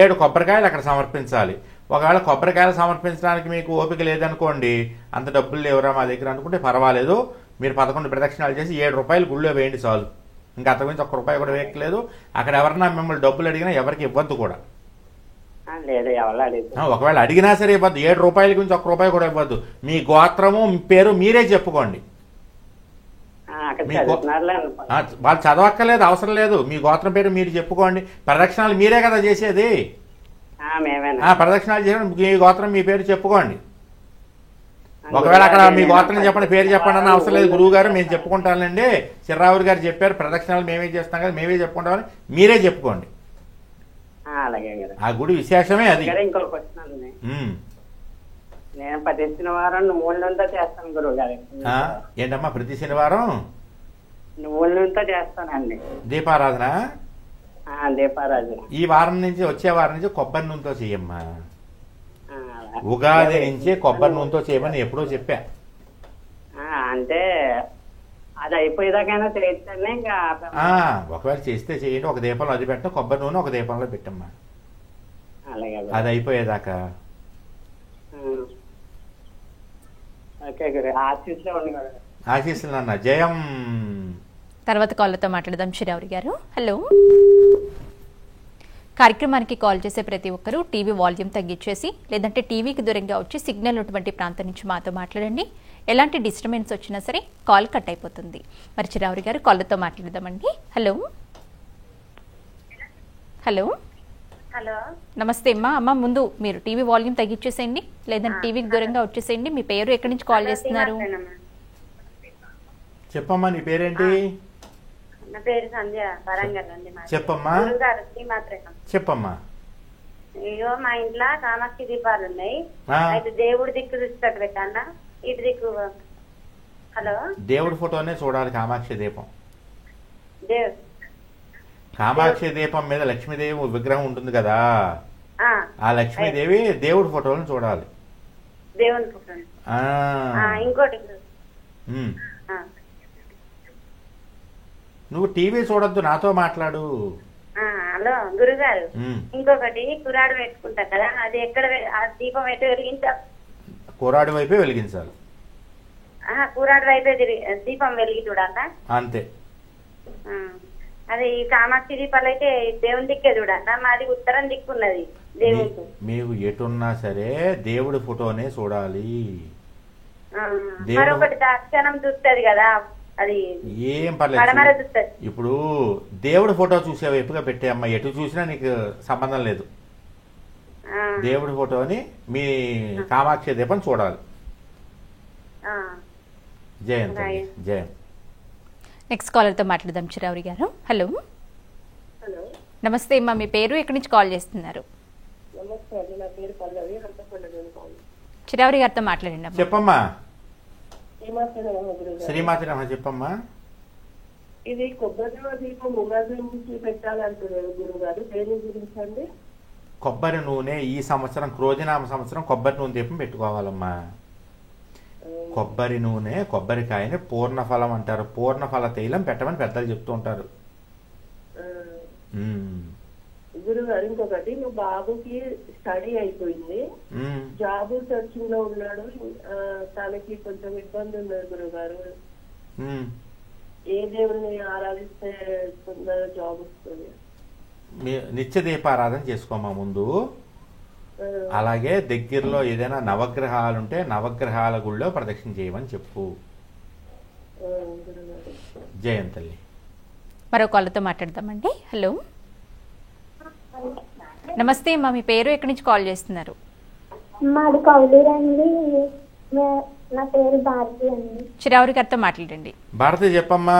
7 కొబ్బరికాయలు అక్కడ సమర్పించాలి. ఒకవేళ కొబ్బరికాయలు సమర్పించడానికి మీకు ఓపిక లేదనుకోండి, అంత డబ్బులు లేవురా మా దగ్గర అనుకుంటే పర్వాలేదు. మీరు 11 ప్రదక్షిణాలు చేసి 7 రూపాయలు గుళ్ళో వేయండి చాలు. ఇంకా అంతకుమించి 1 రూపాయి కూడా వేయట్లేదు. అక్కడ ఎవరన్నా మిమ్మల్ని డబ్బులు అడిగినా ఎవరికి ఇవ్వద్దు కూడా. ఒకవేళ అడిగినా సరే ఇవ్వద్దు. 7 రూపాయల గురించి 1 రూపాయి కూడా ఇవ్వద్దు. మీ గోత్రము పేరు మీరే చెప్పుకోండి. వాళ్ళు చదవక్కర్లేదు, అవసరం లేదు. మీ గోత్రం పేరు మీరు చెప్పుకోండి. ప్రదక్షిణాలు మీరే కదా చేసేది. ప్రదక్షిణాలు చేసి మీ గోత్రం మీ పేరు చెప్పుకోండి. ఒకవేళ అక్కడ మీ గోత్రం చెప్పండి, పేరు చెప్పండి అన్న అవసరం లేదు. గురువు గారు మేము చెప్పుకుంటానండి, చిర్రావురి గారు చెప్పారు ప్రదక్షిణాలు మేమే చేస్తాం కదా, మేమే చెప్పుకుంటామని మీరే చెప్పుకోండి. ఆ గుడి విశేషమే అది. ఇంకొక క్వశ్చన్, నేను ప్రతి శనివారం నువ్వులతో చేస్తాను గురువు గారు. ఏంటమ్మా ప్రతి శనివారం నువ్వులతో చేస్తానండి దీపారాధన? దీపారాధన. ఈ వారం నుంచి వచ్చే వారం నుంచి కొబ్బరి నూనెతో చెయ్యమ్మా. ఉగాది నుంచి కొబ్బరి నూనెతో చేయమని ఎప్పుడో చెప్పా. అంటే అది అయిపోయేదాకైనా చేయొచ్చండి. ఇంకా ఒకవేళ చేస్తే చేయండి. ఒక దీపంలో అది పెట్ట, కొబ్బరి నూనె ఒక దీపంలో పెట్టమ్మా, అలాగే అది అయిపోయేదాకా. ఓకే గురు, ఆశీస్సులు అన్న. జయం. తర్వాత కాళ్ళతో మాట్లాడదాం చిరావరి గారు. హలో, కార్యక్రమానికి కాల్ చేసే ప్రతి ఒక్కరూ టీవీ వాల్యూమ్ తగ్గించేసి లేదంటే టీవీకి దూరంగా వచ్చి సిగ్నల్ ఉన్నటువంటి ప్రాంతం నుంచి మాతో మాట్లాడండి. ఎలాంటి డిస్టర్బెన్స్ వచ్చినా సరే కాల్ కట్ అయిపోతుంది. మరి చిరావరి గారు కాళ్ళతో మాట్లాడదామండి. హలో హలో హలో, నమస్తే అమ్మా. అమ్మ, ముందు మీరు టీవీ వాల్యూమ్ తగ్గించేసేయండి లేదంటే టీవీకి దూరంగా వచ్చేసేయండి. మీ పేరు ఎక్కడి నుంచి కాల్ చేస్తున్నారు? చెప్పమ్మా, నీ పేరేంటి? నా పేరు సంధ్య, వరంగల్ అండి. చెప్పమ్మా. చెప్పమ్మా. ఇగో మా ఇంట్లో కామాక్షి దీపాలు ఉన్నాయి. అయితే దేవుడి దిక్కు చూస్తాడు పెట్టాలా, ఇటు దిక్కు. హలో, దేవుడి ఫోటోనే చూడాలి కామాక్షి దీపం. కామాక్షి దీపం మీద లక్ష్మీదేవి విగ్రహం ఉంటుంది కదా, ఆ లక్ష్మీదేవి దేవుడి ఫోటోలను చూడాలి. దేవుడి ఫోటో. ఇంకోటి, నువ్వు టీవీ చూడొద్దు, నాతో మాట్లాడు. హలో గురుగారు, ఇంకొకటి కురాడు పెట్టుకుంటా కదా, అది ఎక్కడ దీపం ఎటు వెలిగించాలి? కురాడు వైపే వెలిగించాలి. కురాడు వైపే దీపం వెలిగి చూడాలా? అంతే. అది కామాక్షి దీపాలు అయితే దేవుని దిక్కే చూడాలా? మాది ఉత్తరం దిక్కున్నది దేవుడు. మీకు ఎటున్నా సరే దేవుడి ఫోటోనే చూడాలి. మరొకటి దర్శనం చూస్తుంది కదా, అది ఏం పర్లేదు. ఇప్పుడు దేవుడి ఫోటో చూసే వైపుగా పెట్టే అమ్మ, ఎటు చూసినా నీకు సంబంధం లేదు. దేవుడి ఫోటోని మీ కామాక్షి దీపం చూడాలి. జయం జయం. నెక్స్ట్ కాలర్తో మాట్లాడదాం చిరావరి గారు. హలో హలో, నమస్తే అమ్మా. మీ పేరు ఎక్కడి నుంచి కాల్ చేస్తున్నారు? నమస్తే అండి, నా పేరు పల్లవి, చిరావరి గారితో మాట్లాడండి అమ్మా. చెప్పమ్మా. శ్రీమాతి రమ, చెప్పమ్మా. ఇది కొబ్బరి దీపం ఉగాది నుంచి పెట్టాలంటున్నారు గురుగారు, దేని గురించి అండి? కొబ్బరి నూనె ఈ సంవత్సరం క్రోజనామ సంవత్సరం కొబ్బరి నూనె దీపం పెట్టుకోవాలమ్మా. కొబ్బరి నూనె, కొబ్బరికాయని పూర్ణఫలం అంటారు. పూర్ణఫల తైలం పెట్టమని పెద్దలు చెప్తూ ఉంటారు. గురుగారు, ఇంకొకటి, మా బాబుకి స్టడీ అయిపోయింది, జాబ్ సర్చింగ్ లో ఉన్నాడు. తనకి కొంచెం ఇబ్బంది ఉన్నది గురుగారు. ఏ దేవుడిని ఆరాధిస్తే తొందరగా జాబ్ వస్తుంది? నిత్య దీపారాధన చేసుకోమా ముందు. అలాగే దగ్గరలో ఏదైనా నవగ్రహాలుంటే నవగ్రహాల గుళ్ళో ప్రదక్షిణ చేయమని చెప్పు. జయం తల్లి. మరో కాళ్ళతో మాట్లాడదామండి. హలో, నమస్తే అమ్మా. మీ పేరు ఎక్కడి నుంచి కాల్ చేస్తున్నారు? మాది కౌలీరండి, నా పేరు భారతి అండి. చిరావరి గారితో మాట్లాడండి. భారతి చెప్పమ్మా.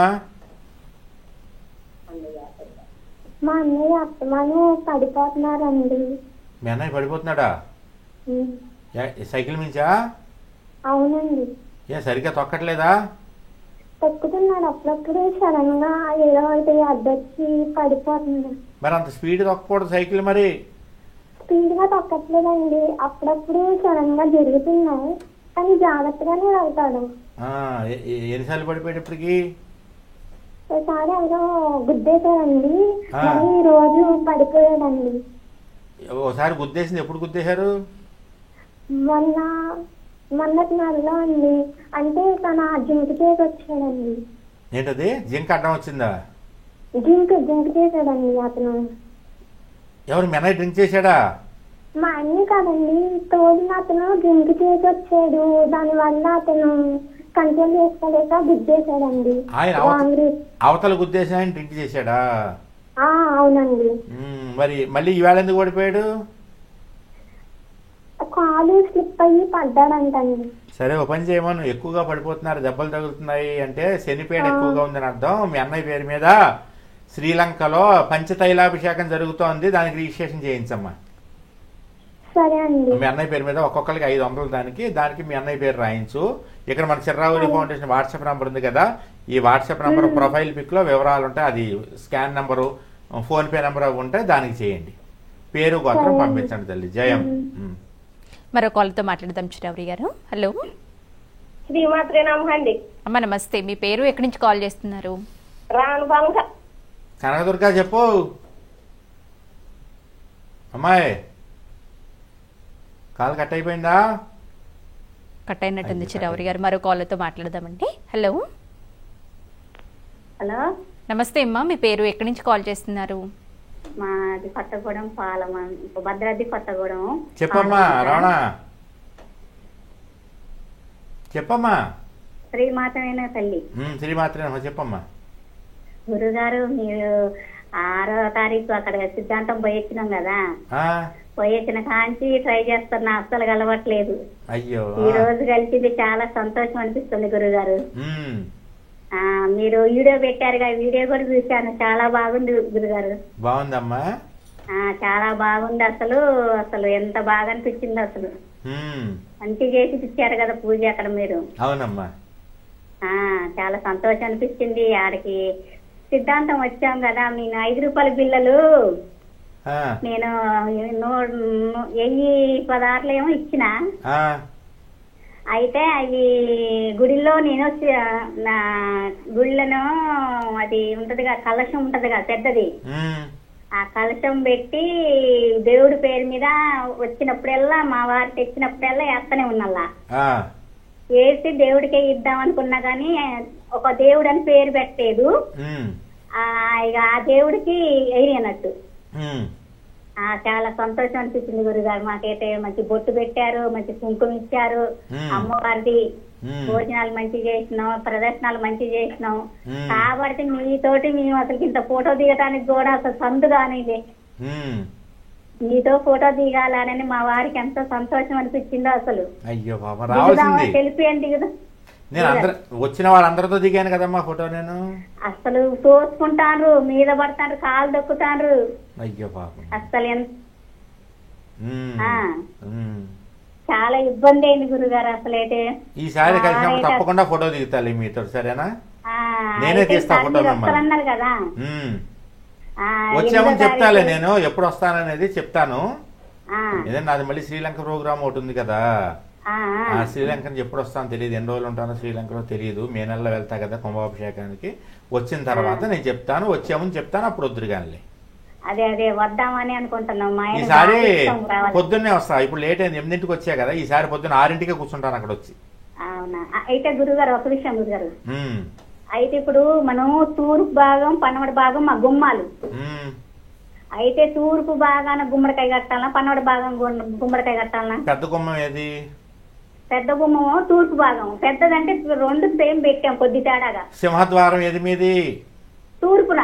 మా అన్నయ్య అత్తమాను పడిపోతున్నారండి. మీ అన్నయ్య పడిపోతున్నాడా? సైకిల్ మించా? అవునండి. ఏ సరిగ్గా తొక్కట్లేదా? తొక్కుతున్నాడు, అప్పుడప్పుడు సడన్ గా ఏదో ఒకటి అడ్డొచ్చి పడిపోతుంది. మరి అంత స్పీడ్ తొక్కకూడదు సైకిల్. మరి స్పీడ్ గా తొక్కట్లేదండి, అప్పుడప్పుడు సడన్ గా జరుగుతున్నాయి, కానీ జాగ్రత్తగానే వెళ్తాడు. ఎన్నిసార్లు పడిపోయాడు ఇప్పటికి? ఒకసారి ఏదో గుద్దేశాడండి, మరి రోజు పడిపోయాడండి. ఒకసారి గుద్దేసింది, ఎప్పుడు గుద్దేశారు? మొన్నటి నెలలో అండి, అంటే తన జింక్ చేసి వచ్చాడండి. ఏంటది? జింక్ అడ్డం వచ్చిందా? జింక్ చేశాడండి అతను. ఎవరు? మీ అన్నయ్య డ్రింక్ చేశాడా? మా అన్ని కాదండి, తోడిన అతను జింక్ చేసి వచ్చాడు, దానివల్ల అతను కంట్రోల్ చేసుకోలేక గుద్దేశాడండి. అవతల గుద్దేశా ఆయన డ్రింక్ చేశాడా? అవునండి. మరి మళ్ళీ ఈవేళ ఎందుకు పడిపోయాడు? కాలు స్లిప్ అయ్యి పడ్డాడంటండి. సరే, ఓ పని చేయమను. ఎక్కువగా పడిపోతున్నారు, దెబ్బలు తగులుతున్నాయి అంటే శనిపేడ ఎక్కువగా ఉందని అర్థం. మీ అన్నయ్య పేరు మీద శ్రీలంకలో పంచతైలాభిషేకం జరుగుతోంది, దానికి రిజిస్ట్రేషన్ చేయించమ్మా. సరే అండి. మీ అన్నయ్య పేరు మీద ఒక్కొక్కరికి 500 దానికి మీ అన్నయ్య పేరు రాయించు. ఇక్కడ మన చిర్రావురి ఫౌండేషన్ వాట్సాప్ నంబర్ ఉంది కదా, ఈ వాట్సాప్ నంబర్ ప్రొఫైల్ పిక్ లో వివరాలు ఉంటాయి. అది scan number, phone pay number ఉంటాయి, దానికి చేయండి. పేరు గోత్రం పంపించండి తల్లి. జయం. మరో కాల్తో మాట్లాడదాం చిరావరి గారు. హలో, శ్రీమాత్రే నమః అండి. అమ్మ నమస్తే, మీ పేరు ఎక్కడి నుంచి కాల్ చేస్తున్నారు? రానుబంక కనకదుర్గ చెప్పు అమ్మాయి. కాల్ కట్ అయిపోయిందా? కట్ అయినట్టుంది చిరావరి గారు. మరో కాల్తో మాట్లాడదామండి. హలో హలో నమస్తే అమ్మా, మీ పేరు ఎక్కడి నుంచి కాల్ చేస్తున్నారు? మాది కొత్తగూడెం పాలెం, భద్రాద్రి కొత్తగూడెం. చెప్పమ్మా రావణ, చెప్పమ్మా. శ్రీమాతమైన తల్లి. శ్రీమాత్రేనమ్మా, చెప్పమ్మా. గురుగారు, మీరు 6వ తారీఖు అక్కడ సిద్ధాంతం పోయొచ్చినాం కదా, పోయొచ్చిన కాంచి ట్రై చేస్తున్నా, అస్సలు కలవట్లేదు. అయ్యో, ఈ రోజు కలిసింది చాలా సంతోషం అనిపిస్తుంది గురుగారు. మీరు వీడియో పెట్టారుగా, వీడియో కూడా చూశాను, చాలా బాగుంది గురుగారు. బాగుందమ్మా, చాలా బాగుంది. అసలు అసలు ఎంత బాగా అనిపించింది. అసలు మంచి చేసి ఇచ్చారు కదా పూజ అక్కడ మీరు. అవునమ్మా, చాలా సంతోషం అనిపించింది. ఆడికి సిద్ధాంతం వచ్చాం కదా, నేను 5 రూపాయల బిల్లలు నేను 1016 ఏమో ఇచ్చిన. అయితే అవి గుడిలో నేను నా గుడిలను అది ఉంటదిగా, కలశం ఉంటదిగా పెద్దది, ఆ కలశం పెట్టి దేవుడి పేరు మీద వచ్చినప్పుడల్లా మా వారు తెచ్చినప్పుడల్లా వేస్తూనే ఉన్నల్లా. వేసి దేవుడికే ఇద్దాం అనుకున్నా గానీ ఒక దేవుడు అని పేరు పెట్టలేదు. ఇక ఆ దేవుడికి వేయనట్టు. చాలా సంతోషం అనిపించింది గురుగారు. మాకైతే మంచి బొట్టు పెట్టారు, మంచి కుంకుమ ఇచ్చారు, అమ్మవారిది భోజనాలు మంచి చేసినాం, ప్రదర్శనలు మంచి చేసినాం. కాబట్టి మీతోటి మేము అసలు ఇంత ఫోటో దిగడానికి కూడా అసలు సందు కానిది. మీతో ఫోటో దిగాలని మా వారికి ఎంతో సంతోషం అనిపించిందో అసలు. అయ్యో బాబా, రావాల్సింది తెలిపియండి కదా. నేను వచ్చిన వాళ్ళందరితో దిగాను కదమ్మా ఫోటో. నేను అసలు తోసుకుంటాను, మీద పడతాను, కాలు దొక్కుతాను. అయ్యో పాపం, అసలు చాలా ఇబ్బంది అయింది గురుగారు. అసలైతే ఈసారి కలిసినప్పుడు తప్పకుండా ఫోటో దిగుతాలి మీతో, సరేనా? నేనే తీస్తా ఫోటో. అన్నారు కదా, వచ్చామని చెప్తాలే, నేను ఎప్పుడు వస్తాననేది చెప్తాను. ఏదైనా నాది మళ్ళీ శ్రీలంక ప్రోగ్రామ్ ఒకటి ఉంది కదా, శ్రీలంక ఎప్పుడు వస్తానో తెలియదు, ఎన్ని రోజులు ఉంటానో శ్రీలంకలో తెలియదు. మే నెలలో వెళ్తా కదా కుంభాభిషేకానికి. వచ్చిన తర్వాత నేను చెప్తాను, వచ్చామని చెప్తాను, అప్పుడు వద్దురు కానీ. అదే వద్దామని అనుకుంటున్నాం. ఈసారి పొద్దున్నే వస్తా, ఇప్పుడు లేట్ అయింది, 8ంటికి వచ్చా కదా, ఈసారి పొద్దున్న 6ంటికే కూర్చుంటాను అక్కడ వచ్చి. అవునా? అయితే గురుగారు ఒక విషయం గురుగారు, అయితే ఇప్పుడు మనం తూర్పు భాగం పన్నవడి భాగం మా గుమ్మాలు, అయితే తూర్పు భాగాన గుమ్మడికాయ కట్టాలనా, పన్నవడి భాగం గుమ్మడికాయ కట్టాలనా? పెద్ద గుమ్మం ఏది? పెద్ద గుమ్మము తూర్పు భాగం. పెద్దదంటే 2 సేమ్ పెట్టాం, కొద్ది తేడాగా. సింహద్వారం ఏది మీది? తూర్పున.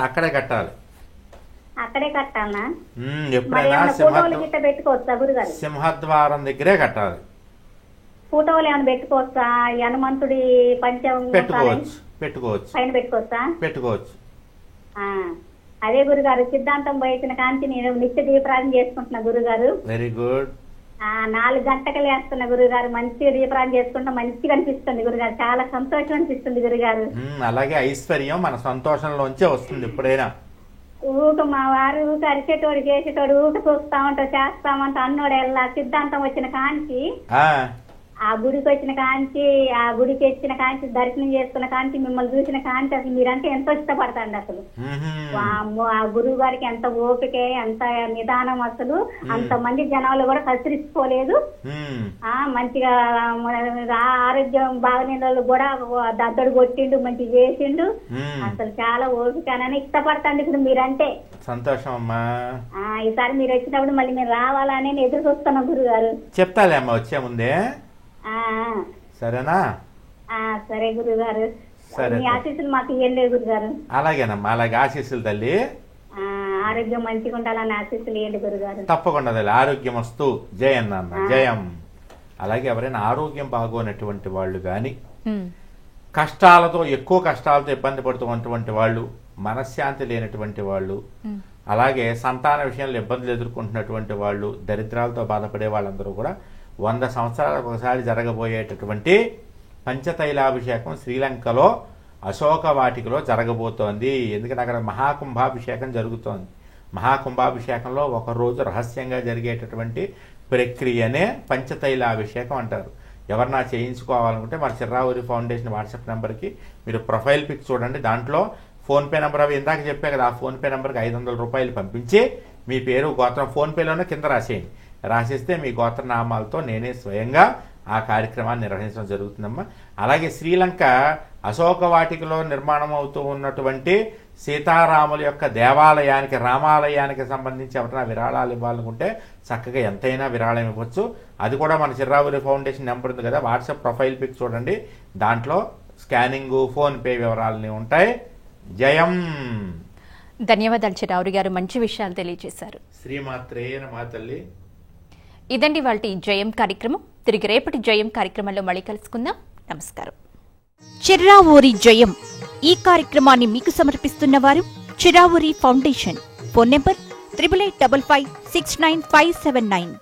అక్కడే కట్టాలి. అక్కడే కట్టాలనా? ఎప్పుడైనా ఫోటోలు గిట్ట పెట్టుకోవచ్చా గురుగారు? సింహద్వారం దగ్గరే కట్టాలి. ఫోటోలు ఏమైనా పెట్టుకోవచ్చా? హనుమంతుడి పంచం పెట్టుకోవచ్చు, పైన పెట్టుకోవచ్చా? పెట్టుకోవచ్చు. అదే గురుగారు, సిద్ధాంతం పోయిన కాంతి నేను నిత్య దీపరాజం చేసుకుంటున్నా గురుగారు. Very good. 4 గంటలకు లేస్తున్నా గురుగారు, మంచిగా దీపరాజం చేసుకుంటా, మంచిగా అనిపిస్తుంది గురుగారు. చాలా సంతోషం అనిపిస్తుంది గురుగారు. అలాగే ఐశ్వర్యం మన సంతోషంలోంచే వస్తుంది ఎప్పుడైనా. ఊక మా వారు ఊక అరిచేటోడు చేసేటోడు ఊక చూస్తా ఉంటా, చేస్తామంటా అన్నోడు ఎలా సిద్ధాంతం వచ్చిన కాంచి, ఆ గుడికి వచ్చిన కాంచి, ఆ గుడికి వచ్చిన కాంచి, దర్శనం చేసుకున్న కాంచి, మిమ్మల్ని చూసిన కాంచి అసలు మీరంటే ఎంతో ఇష్టపడతాండి. అసలు ఆ గురువు గారికి ఎంత ఓపిక, ఎంత నిదానం, అసలు అంత మంది జనాలు కూడా కసిరిపోలేదు. మంచిగా ఆరోగ్యం బాగానే కూడా దద్దడు కొట్టిండు, మంచి చేసిండు. అసలు చాలా ఓపికనని ఇష్టపడతాండి ఇప్పుడు మీరంటే. సంతోషం అమ్మా. ఈసారి మీరు వచ్చినప్పుడు మళ్ళీ మీరు రావాలని ఎదురు చూస్తున్నాం గురుగారు. చెప్తాలే అమ్మా వచ్చే ముందే, సరేనా? సరే గురుగారు, మీ ఆశీస్సులు మాకు ఇవ్వండి గురుగారు. అలాగేనమ్మా, అలాగే ఆశీస్సులు తల్లి. ఆరోగ్యం మంచిగా ఉండాలని ఆశీస్సులు ఇవ్వండి గురుగారు. తప్పకుండా తల్లి, ఆరోగ్యం వస్తూ జయం నాన్న, జయం. అలాగే ఎవరైనా ఆరోగ్యం బాగోనటువంటి వాళ్ళు కానీ, కష్టాలతో ఎక్కువ కష్టాలతో ఇబ్బంది పడుతున్నటువంటి వాళ్ళు, మనశ్శాంతి లేనటువంటి వాళ్ళు, అలాగే సంతాన విషయంలో ఇబ్బందులు ఎదుర్కొంటున్నటువంటి వాళ్ళు, దరిద్రాలతో బాధపడే వాళ్ళందరూ కూడా 100 సంవత్సరాలకు ఒకసారి జరగబోయేటటువంటి పంచతైలాభిషేకం శ్రీలంకలో అశోక వాటికలో జరగబోతోంది. ఎందుకంటే అక్కడ మహాకుంభాభిషేకం జరుగుతోంది. మహాకుంభాభిషేకంలో ఒకరోజు రహస్యంగా జరిగేటటువంటి ప్రక్రియనే పంచతైలాభిషేకం అంటారు. ఎవరన్నా చేయించుకోవాలనుకుంటే మన చిర్రావూరి ఫౌండేషన్ వాట్సాప్ నెంబర్కి మీరు ప్రొఫైల్ పిక్ చూడండి. దాంట్లో ఫోన్పే నెంబర్ అవి ఇందాక చెప్పే కదా, ఆ ఫోన్పే నెంబర్కి 500 రూపాయలు పంపించి మీ పేరు గోత్రం ఫోన్పేలోనే కింద రాసేయండి. రాసేస్తే మీ గోత్రనామాలతో నేనే స్వయంగా ఆ కార్యక్రమాన్ని నిర్వహించడం జరుగుతుందమ్మా. అలాగే శ్రీలంక అశోక వాటికలో నిర్మాణం అవుతూ ఉన్నటువంటి సీతారాముల యొక్క దేవాలయానికి, రామాలయానికి సంబంధించి ఎవరైనా విరాళాలు ఇవ్వాలనుకుంటే చక్కగా ఎంతైనా విరాళం ఇవ్వచ్చు. అది కూడా మన చిర్రావూరి ఫౌండేషన్ నెంబర్ ఉంది కదా, వాట్సాప్ ప్రొఫైల్ పిక్ చూడండి. దాంట్లో స్కానింగ్, ఫోన్పే వివరాలని ఉంటాయి. జయం. ధన్యవాదాలు చిరావురి గారు, మంచి విషయాలు తెలియజేశారు. శ్రీమాత్రే నమః తల్లి. ఇదండి వాటి జయం కార్యక్రమం. తిరిగి రేపటి జయం కార్యక్రమంలో మళ్ళీ కలుసుకుందాం. నమస్కారం. చిర్రావూరి జయం ఈ కార్యక్రమాన్ని మీకు సమర్పిస్తున్న వారు చిర్రావూరి ఫౌండేషన్. Phone number 8855695579.